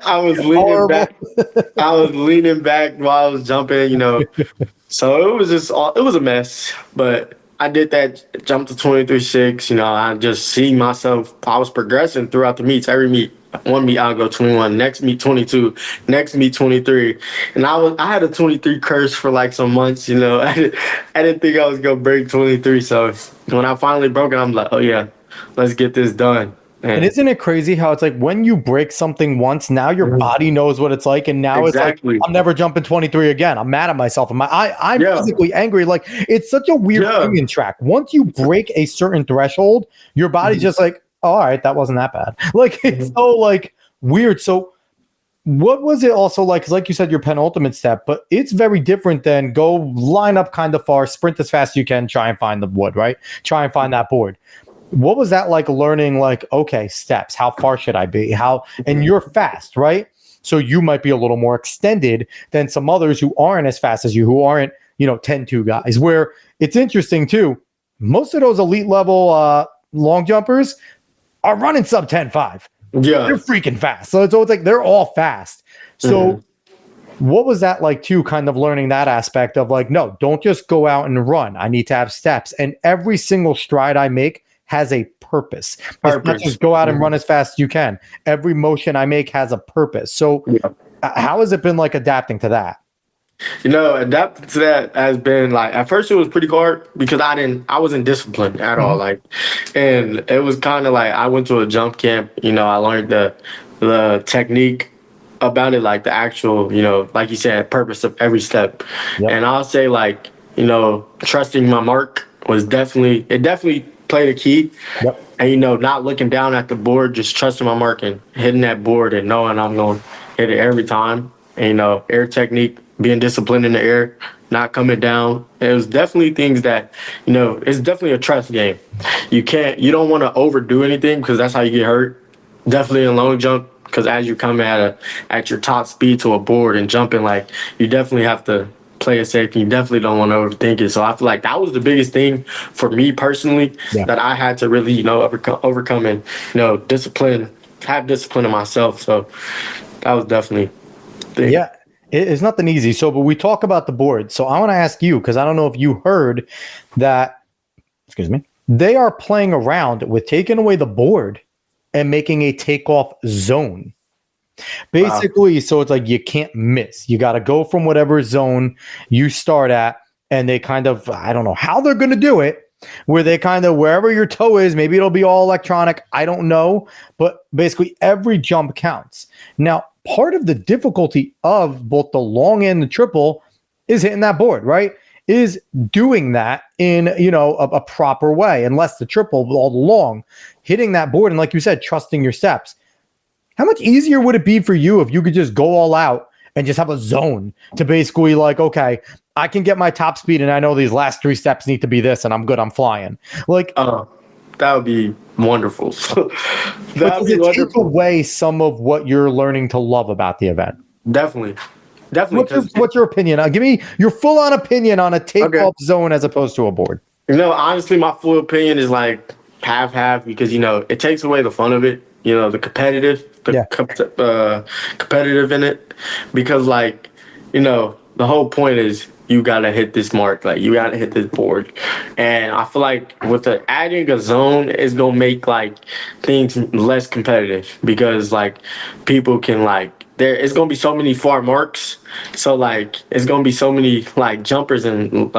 I was leaning back while I was jumping. So it was a mess. But I did that jump to 23.6. I just see myself. I was progressing throughout the meets. Every meet. One meet I'll go 21, next meet 22, next meet 23, and I had a 23 curse for some months. I didn't think I was gonna break 23. So when I finally broke it, I'm like, oh yeah, let's get this done. And isn't it crazy how it's when you break something once, now your body knows what it's like, and now it's I'm never jumping 23 again. I'm mad at myself. I'm physically angry. It's such a weird thing in track. Once you break a certain threshold, your body's just all right, that wasn't that bad. It's so weird. So what was it also like? Because you said, your penultimate step, but it's very different than go line up kind of far, sprint as fast as you can, try and find the wood, right? Try and find that board. What was that like learning, like, okay, steps, how far should I be? And you're fast, right? So you might be a little more extended than some others who aren't as fast as you, who aren't, 10-2 guys, where it's interesting too. Most of those elite level long jumpers are running sub 10.5. Yeah. They're freaking fast. So it's like they're all fast. So what was that like too, kind of learning that aspect of like, no, don't just go out and run. I need to have steps. And every single stride I make has a purpose. It's not just go out and run as fast as you can. Every motion I make has a purpose. So how has it been like adapting to that? Adapting to that has been like, at first it was pretty hard because I wasn't disciplined at all. Like, and it was kind of like I went to a jump camp. I learned the technique about it, like the actual, like you said, purpose of every step. Yep. And I'll say like, trusting my mark was definitely played a key. Yep. And not looking down at the board, just trusting my mark and hitting that board and knowing I'm going to hit it every time. And air technique, being disciplined in the air, not coming down. It was definitely things that, it's definitely a trust game. You don't want to overdo anything because that's how you get hurt. Definitely in long jump, because as you come at your top speed to a board and jumping, like, you definitely have to play it safe. You definitely don't want to overthink it. So I feel like that was the biggest thing for me personally that I had to really, overcome and, have discipline in myself. So that was definitely the thing. Yeah. It's nothing easy. So, but we talk about the board. So I want to ask you, because I don't know if you heard that, they are playing around with taking away the board and making a takeoff zone. Basically, wow. So it's like you can't miss. You got to go from whatever zone you start at, and they kind of, I don't know how they're going to do it, where they kind of, wherever your toe is, maybe it'll be all electronic. I don't know. But basically, every jump counts. Now, part of the difficulty of both the long and the triple is hitting that board, right? Is doing that in, a proper way, unless the triple, all the long, hitting that board. And like you said, trusting your steps. How much easier would it be for you if you could just go all out and just have a zone to basically like, okay, I can get my top speed and I know these last 3 steps need to be this and I'm good, I'm flying. Like, that would be wonderful. Does it take away some of what you're learning to love about the event? Definitely. What's your opinion? Give me your full-on opinion on a takeoff zone as opposed to a board. Honestly, my full opinion is like half because it takes away the fun of it. The competitive in it, because like the whole point is you gotta hit this mark, like you gotta hit this board, and I feel like with adding a zone is gonna make like things less competitive because like people can like. It's gonna be so many far marks, so like it's gonna be so many like jumpers and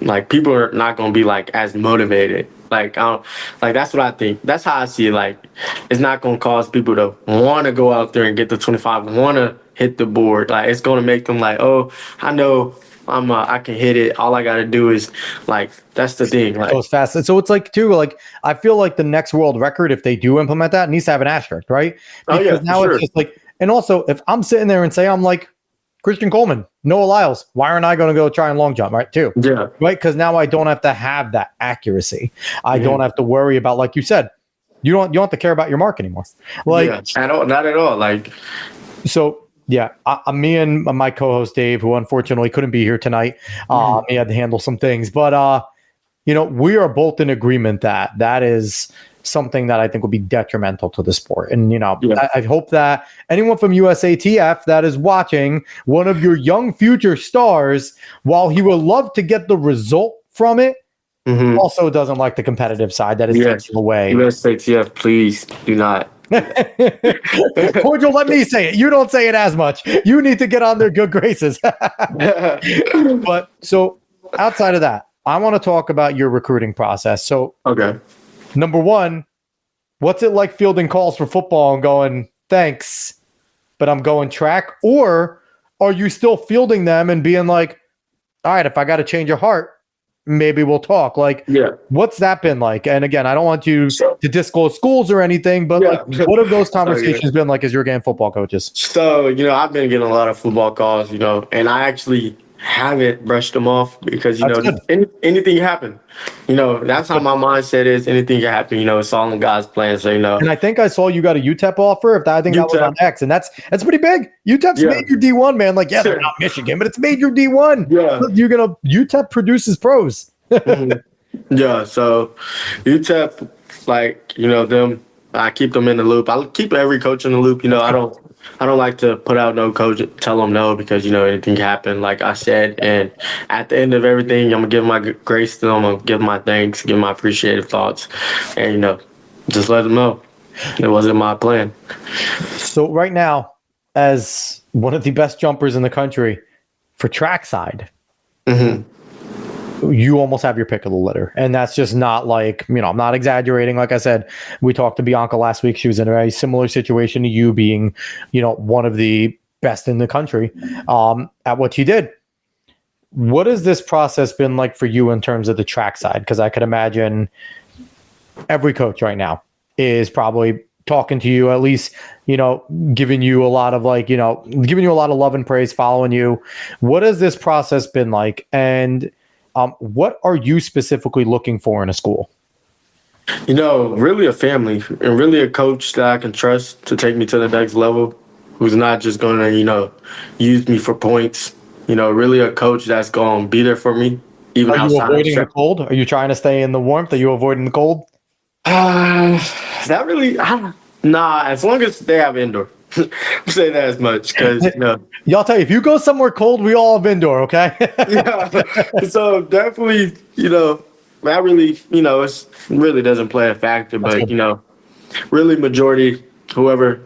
like people are not gonna be like as motivated. Like that's what I think. That's how I see it. Like it's not gonna cause people to want to go out there and get the 25, want to hit the board. Like it's gonna make them like, oh, I know I can hit it. All I gotta do is like that's the thing. Like goes fast. So it's like too like I feel like the next world record, if they do implement that, needs to have an asterisk, right? Because now it's just like. And also, if I'm sitting there and say I'm like Christian Coleman, Noah Lyles, why aren't I going to go try and long jump, right? Too, yeah, right? Because now I don't have to have that accuracy. I don't have to worry about, like you said, you don't have to care about your mark anymore. Like, not at all. Like, so yeah, me and my co-host Dave, who unfortunately couldn't be here tonight, he had to handle some things, but we are both in agreement that is something that I think will be detrimental to the sport. And, I hope that anyone from USATF that is watching, one of your young future stars, while he would love to get the result from it, also doesn't like the competitive side that is taking away. USATF, please do not. Cordial, let me say it. You don't say it as much. You need to get on their good graces. But so outside of that, I want to talk about your recruiting process. So, okay. Number one, what's it like fielding calls for football and going, thanks, but I'm going track? Or are you still fielding them and being like, all right, if I got to change your heart, maybe we'll talk? Like, what's that been like? And again, I don't want you to disclose schools or anything, but like, what have those conversations been like as you're getting football coaches? So, I've been getting a lot of football calls, and I actually haven't brushed them off because, That's good. anything can happen. That's how my mindset is. Anything can happen. It's all in God's plan. So, And I think I saw you got a UTEP offer. I think that was on UTEP. X, and that's pretty big. UTEP's Yeah. major D1, man. Like, yeah, they're not Michigan, but it's major D1. Yeah. UTEP produces pros. Mhm. Yeah. So UTEP, them, I keep them in the loop. I keep every coach in the loop. I don't like to put out no coach, tell them no because anything can happen. Like I said, and at the end of everything, I'm gonna give my grace to them. I'm gonna give my thanks, give my appreciative thoughts, and just let them know it wasn't my plan. So right now, as one of the best jumpers in the country for trackside, you almost have your pick of the litter. And that's just not I'm not exaggerating. Like I said, we talked to Bianca last week. She was in a very similar situation to you being, one of the best in the country at what you did. What has this process been like for you in terms of the trackside? Because I could imagine every coach right now is probably talking to you, at least, giving you a lot of giving you a lot of love and praise, following you. What has this process been like? And what are you specifically looking for in a school? Really a family and really a coach that I can trust to take me to the next level, who's not just going to, use me for points. Really a coach that's going to be there for me. Even Are you outside avoiding the cold? Are you trying to stay in the warmth? Are you avoiding the cold? That really, nah, as long as they have indoor. I'm saying that as much because, Y'all tell you, if you go somewhere cold, we all have indoor, okay? yeah. So definitely, that really, it really doesn't play a factor, but, really majority, whoever,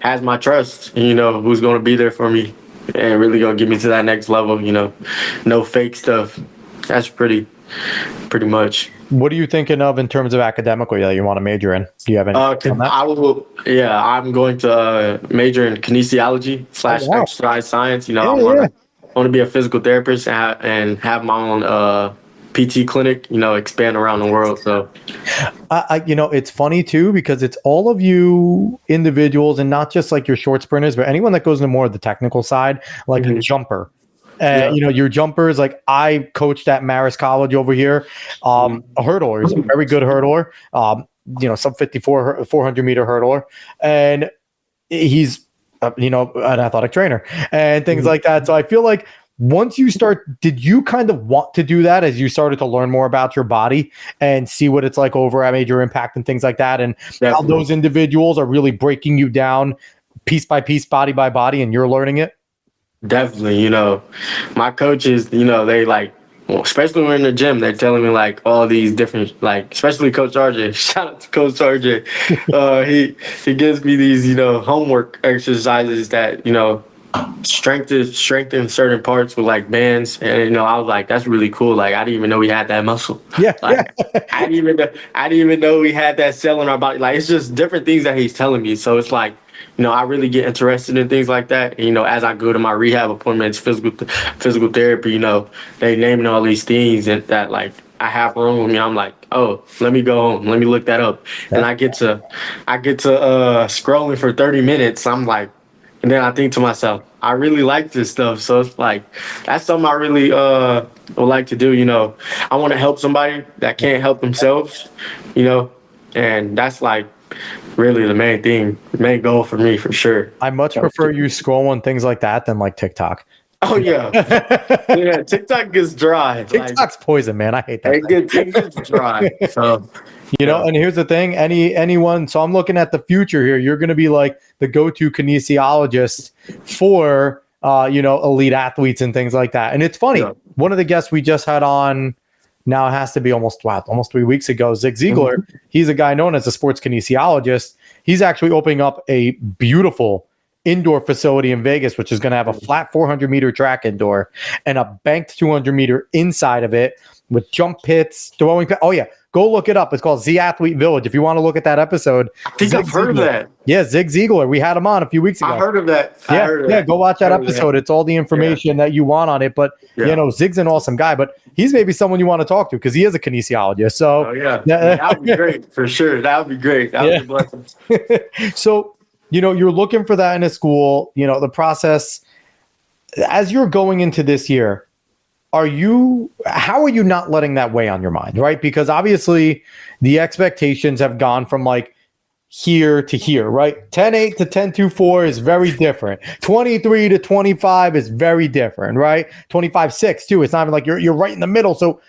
has my trust, and, who's going to be there for me and really going to get me to that next level, no fake stuff. That's pretty much. What are you thinking of in terms of academically that you want to major in? Do you have any? I'm going to major in kinesiology / exercise science. I want to be a physical therapist and have my own PT clinic, expand around the world. So, it's funny too, because it's all of you individuals and not just like your short sprinters, but anyone that goes into more of the technical side, like a jumper. Your jumpers, like I coached at Marist College over here, a hurdler. He's a very good hurdler, sub 54, 400 meter hurdler. And he's, an athletic trainer and things like that. So I feel like once you start, did you kind of want to do that as you started to learn more about your body and see what it's like over at Major Impact and things like that? And how those individuals are really breaking you down piece by piece, body by body, and you're learning it? Definitely, my coaches, they especially when we're in the gym, they're telling me all these different, especially Coach RJ. Shout out to Coach RJ. He gives me these, homework exercises that, strengthen certain parts with bands, and I was like, that's really cool. I didn't even know we had that muscle. Yeah. I didn't even know we had that cell in our body. It's just different things that he's telling me. So it's I really get interested in things like that. And, as I go to my rehab appointments, physical therapy, they naming all these things and that I have wrong with me. I'm like, oh, let me go home. Let me look that up. Yeah. And I get to scrolling for 30 minutes. I'm like, and then I think to myself, I really like this stuff. So it's that's something I really would like to do. I want to help somebody that can't help themselves, and that's really the main goal for me, for sure. I much prefer you scrolling things like that than TikTok. Oh yeah. Yeah, TikTok gets dry. TikTok's poison, man. I hate that. It gets dry. So and here's the thing, anyone, so I'm looking at the future here. You're gonna be the go-to kinesiologist for elite athletes and things like that. And it's funny, one of the guests we just had on, now it has to be almost 3 weeks ago, Zig Ziegler. He's a guy known as a sports kinesiologist. He's actually opening up a beautiful indoor facility in Vegas, which is going to have a flat 400 meter track indoor and a banked 200 meter inside of it with jump pits, throwing. Oh yeah, go look it up. It's called Z Athlete Village. If you want to look at that episode, I think I've heard of that. Yeah, Zig Ziegler. We had him on a few weeks ago. I heard of that. Yeah, go watch that episode. It's all the information that you want on it. But Zig's an awesome guy. But he's maybe someone you want to talk to because he is a kinesiologist. So that would be great for sure. That would be great. That would be a blessing. So you're looking for that in a school. The process. as you're going into this year, how are you not letting that weigh on your mind, right? Because obviously the expectations have gone from like here to here, right? 10-8 to 10-2-4 is very different. 23 to 25 is very different, right? 25-6 too. It's not even like you're right in the middle. So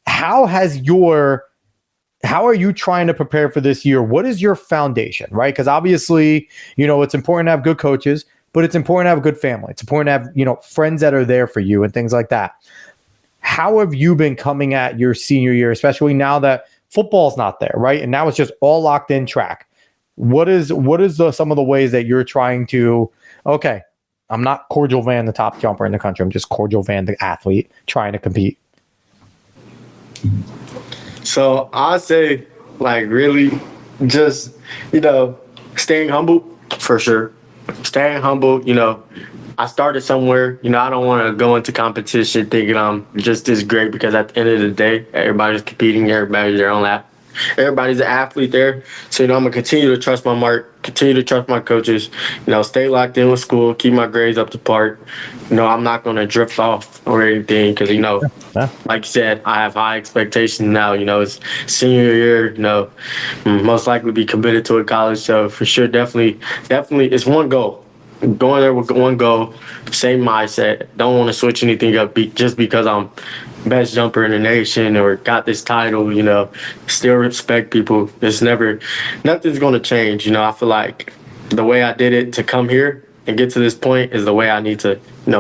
how are you trying to prepare for this year? What is your foundation, right? Because obviously, it's important to have good coaches, but it's important to have a good family. It's important to have, friends that are there for you and things like that. How have you been coming at your senior year, especially now that football's not there, right? And now it's just all locked in track. What is some of the ways that you're trying to, okay, I'm not Cordial Vann, the top jumper in the country. I'm just Cordial Vann, the athlete trying to compete. So I'd say, like, really just, staying humble for sure. Staying humble, I started somewhere. I don't want to go into competition thinking I'm just this great, because at the end of the day, everybody's competing. Everybody's their own everybody's an athlete there. So, I'm going to continue to trust my mark, continue to trust my coaches, stay locked in with school, keep my grades up to par. I'm not going to drift off or anything because, like you said, I have high expectations now. It's senior year, most likely be committed to a college. So, for sure, definitely, it's one goal. Going there with one goal, same mindset. Don't want to switch anything up just because I'm best jumper in the nation or got this title. Still respect people. Nothing's going to change. I feel like the way I did it to come here and get to this point is the way I need to,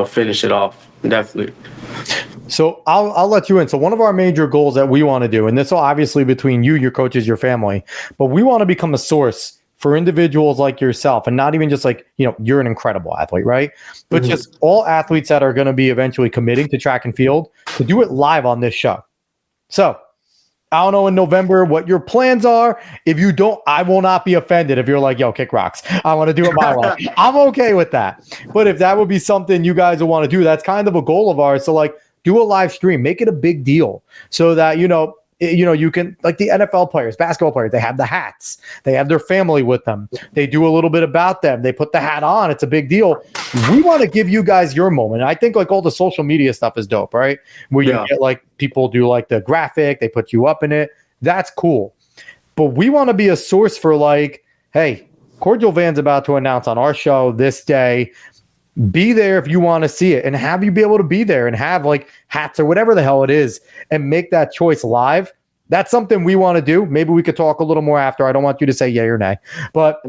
finish it off. Definitely. So I'll let you in. So one of our major goals that we want to do, and this will obviously between you, your coaches, your family, but we want to become a source for individuals like yourself, and not even just like, you're an incredible athlete, right? But just all athletes that are going to be eventually committing to track and field to do it live on this show. So I don't know in November what your plans are. If you don't, I will not be offended if you're like, yo, kick rocks. I want to do it my way. I'm okay with that. But if that would be something you guys would want to do, that's kind of a goal of ours. So like, do a live stream, make it a big deal so that, you can, like the NFL players, basketball players, they have the hats, they have their family with them, they do a little bit about them, they put the hat on, it's a big deal. We want to give you guys your moment. I think like all the social media stuff is dope, right? Where you get like people do like the graphic, they put you up in it, that's cool. But we want to be a source for like, hey, Cordial Vann's about to announce on our show this day. Be there if you want to see it, and have you be able to be there and have like hats or whatever the hell it is and make that choice live. That's something we want to do. Maybe we could talk a little more after. I don't want you to say yay or nay, but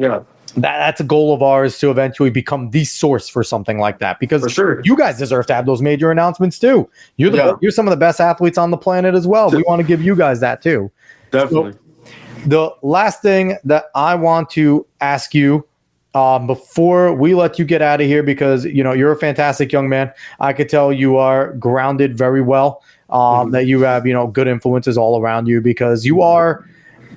that's a goal of ours to eventually become the source for something like that, because for sure, you guys deserve to have those major announcements too. You're some of the best athletes on the planet as well. We want to give you guys that too. Definitely. So, the last thing that I want to ask you, before we let you get out of here, because you're a fantastic young man. I could tell you are grounded very well. That you have good influences all around you, because you are.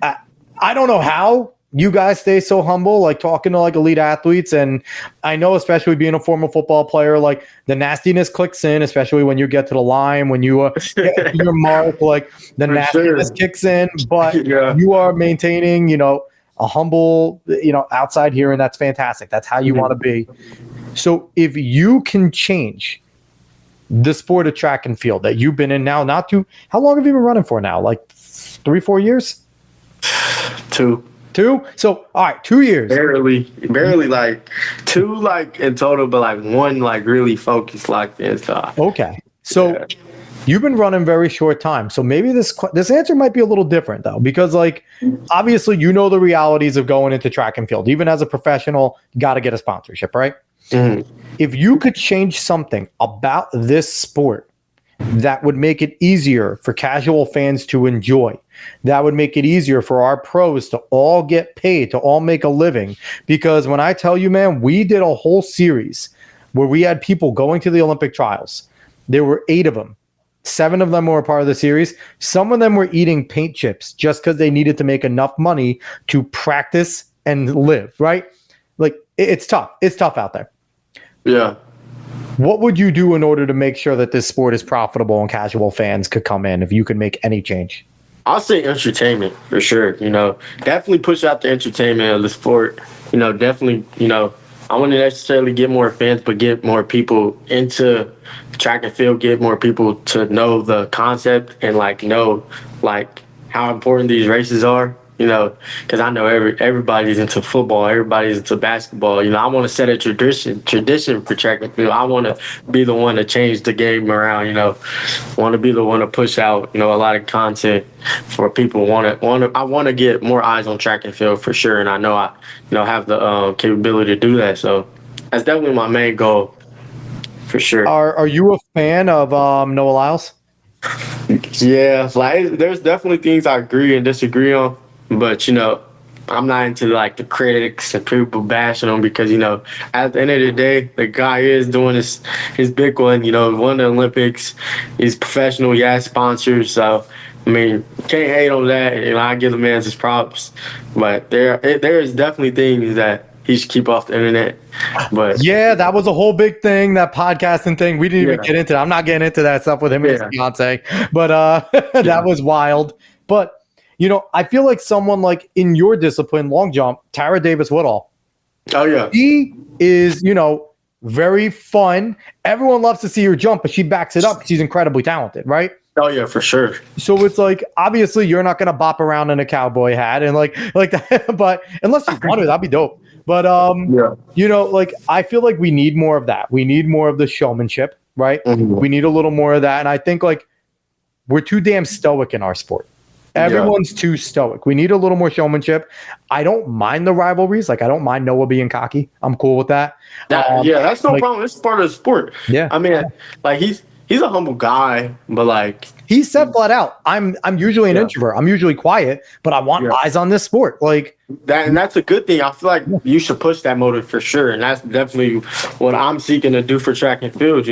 I don't know how you guys stay so humble, like talking to like elite athletes, and I know especially being a former football player, like the nastiness clicks in, especially when you get to the line, when you get your mark, like the nastiness kicks in. But you are maintaining, a humble, outside here, and that's fantastic. That's how you want to be. So if you can change the sport of track and field that you've been in now, how long have you been running for now? Like 3-4 years? Two. So, all right, 2 years. Barely like two, like in total, but like one, like really focused like this. Okay. So you've been running very short time. So maybe this answer might be a little different though, because like, obviously, the realities of going into track and field. Even as a professional, you got to get a sponsorship, right? Mm-hmm. If you could change something about this sport that would make it easier for casual fans to enjoy, that would make it easier for our pros to all get paid, to all make a living. Because when I tell you, man, we did a whole series where we had people going to the Olympic trials. There were 8 of them. 7 of them were a part of the series. Some of them were eating paint chips just because they needed to make enough money to practice and live, right? Like, it's tough. It's tough out there. Yeah. What would you do in order to make sure that this sport is profitable and casual fans could come in if you could make any change? I'll say entertainment for sure. Definitely push out the entertainment of the sport. Definitely, I wouldn't necessarily get more fans, but get more people into track and field, get more people to know the concept and like know like how important these races are. You know, because I know everybody's into football, everybody's into basketball. You know, I want to set a tradition for track and field. I want to be the one to change the game around. You know, want to be the one to push out a lot of content for people. I want to get more eyes on track and field for sure, and I know I have the capability to do that. So that's definitely my main goal for sure. Are you a fan of Noah Lyles? Yeah, like there's definitely things I agree and disagree on. But I'm not into like the critics and people bashing him because at the end of the day, the guy is doing his big one. Won the Olympics. He's professional. He has sponsors. So I mean, can't hate on that. I give the man his props. But there is definitely things that he should keep off the internet. But yeah, that was a whole big thing, that podcasting thing. We didn't even get into that. I'm not getting into that stuff with him and his fiance. But that was wild. But I feel like someone like in your discipline, long jump, Tara Davis-Woodall. Oh, yeah. She is, very fun. Everyone loves to see her jump, but she backs it up. She's incredibly talented, right? Oh, yeah, for sure. So it's like, obviously, you're not going to bop around in a cowboy hat and like that. But unless you want to, that'd be dope. But, I feel like we need more of that. We need more of the showmanship, right? Mm-hmm. We need a little more of that. And I think, like, we're too damn stoic in our sport. Everyone's too stoic. We need a little more showmanship. I don't mind the rivalries. Like, I don't mind Noah being cocky. I'm cool with that. That's no problem. It's part of the sport. Yeah. I mean, like, he's a humble guy, but like he said flat out, I'm usually an introvert. I'm usually quiet, but I want eyes on this sport. Like that, and that's a good thing. I feel like you should push that motive for sure. And that's definitely what I'm seeking to do for track and field,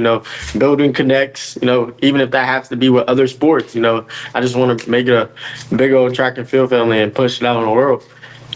building connects, even if that has to be with other sports, I just want to make it a big old track and field family and push it out in the world.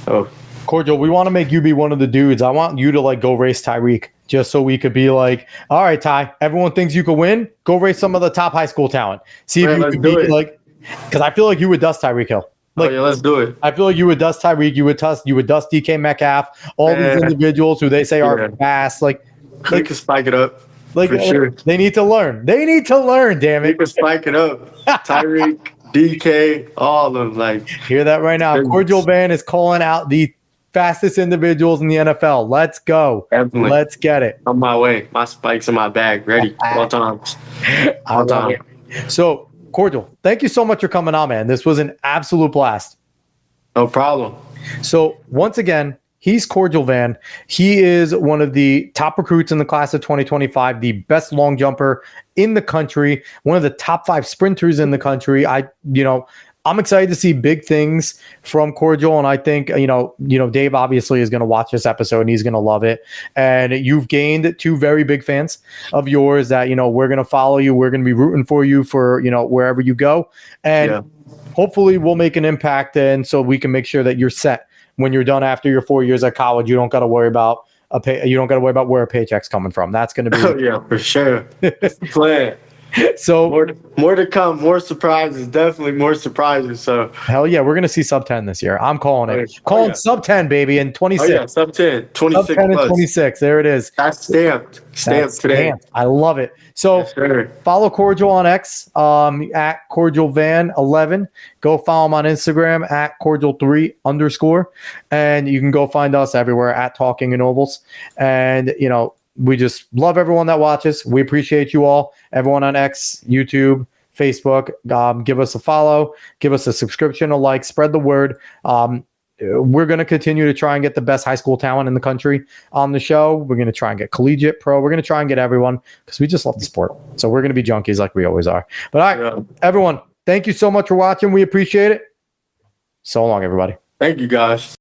So Cordial, we want to make you be one of the dudes. I want you to like go race Tyreek. Just so we could be like, all right, Ty, everyone thinks you could win. Go race some of the top high school talent. See if you could be like, because I feel like you would dust Tyreek Hill. Like, let's do it. I feel like you would dust Tyreek. You would dust DK Metcalf. All these individuals who they say are fast. Like they can spike it up. Like for sure. They need to learn. They need to learn. Damn it. They can spike it up. Tyreek, DK, all of them. Like hear that right now. Cordial Vann is calling out the fastest individuals in the NFL. Let's go. Definitely. Let's get it. On my way. My spikes in my bag. Ready. All times. All time. So, Cordial, thank you so much for coming on, man. This was an absolute blast. No problem. So, once again, he's Cordial Vann. He is one of the top recruits in the class of 2025, the best long jumper in the country, one of the top 5 sprinters in the country. I'm excited to see big things from Cordial, and I think Dave obviously is going to watch this episode and he's going to love it. And you've gained 2 very big fans of yours that we're going to follow you. We're going to be rooting for you for wherever you go, and hopefully we'll make an impact, and so we can make sure that you're set when you're done after your 4 years at college. You don't got to worry about you don't got to worry about where a paycheck's coming from. That's going to be for sure. That's the plan. So more to come, more surprises, definitely more surprises. So hell yeah, we're gonna see sub 10 this year. I'm calling it. Sub 10 baby in 26. Sub 10, 26 sub 10 and 26. There it is. That's stamped today. I love it. So follow Cordial on X at Cordial Vann 11. Go follow him on Instagram at Cordial3_. And you can go find us everywhere at Talking in Ovals. And we just love everyone that watches. We appreciate you all. Everyone on X, YouTube, Facebook, give us a follow, give us a subscription, a like, spread the word. We're going to continue to try and get the best high school talent in the country on the show. We're going to try and get collegiate, pro. We're going to try and get everyone because we just love the sport. So we're going to be junkies like we always are. But all right, everyone, thank you so much for watching. We appreciate it. So long, everybody. Thank you, guys.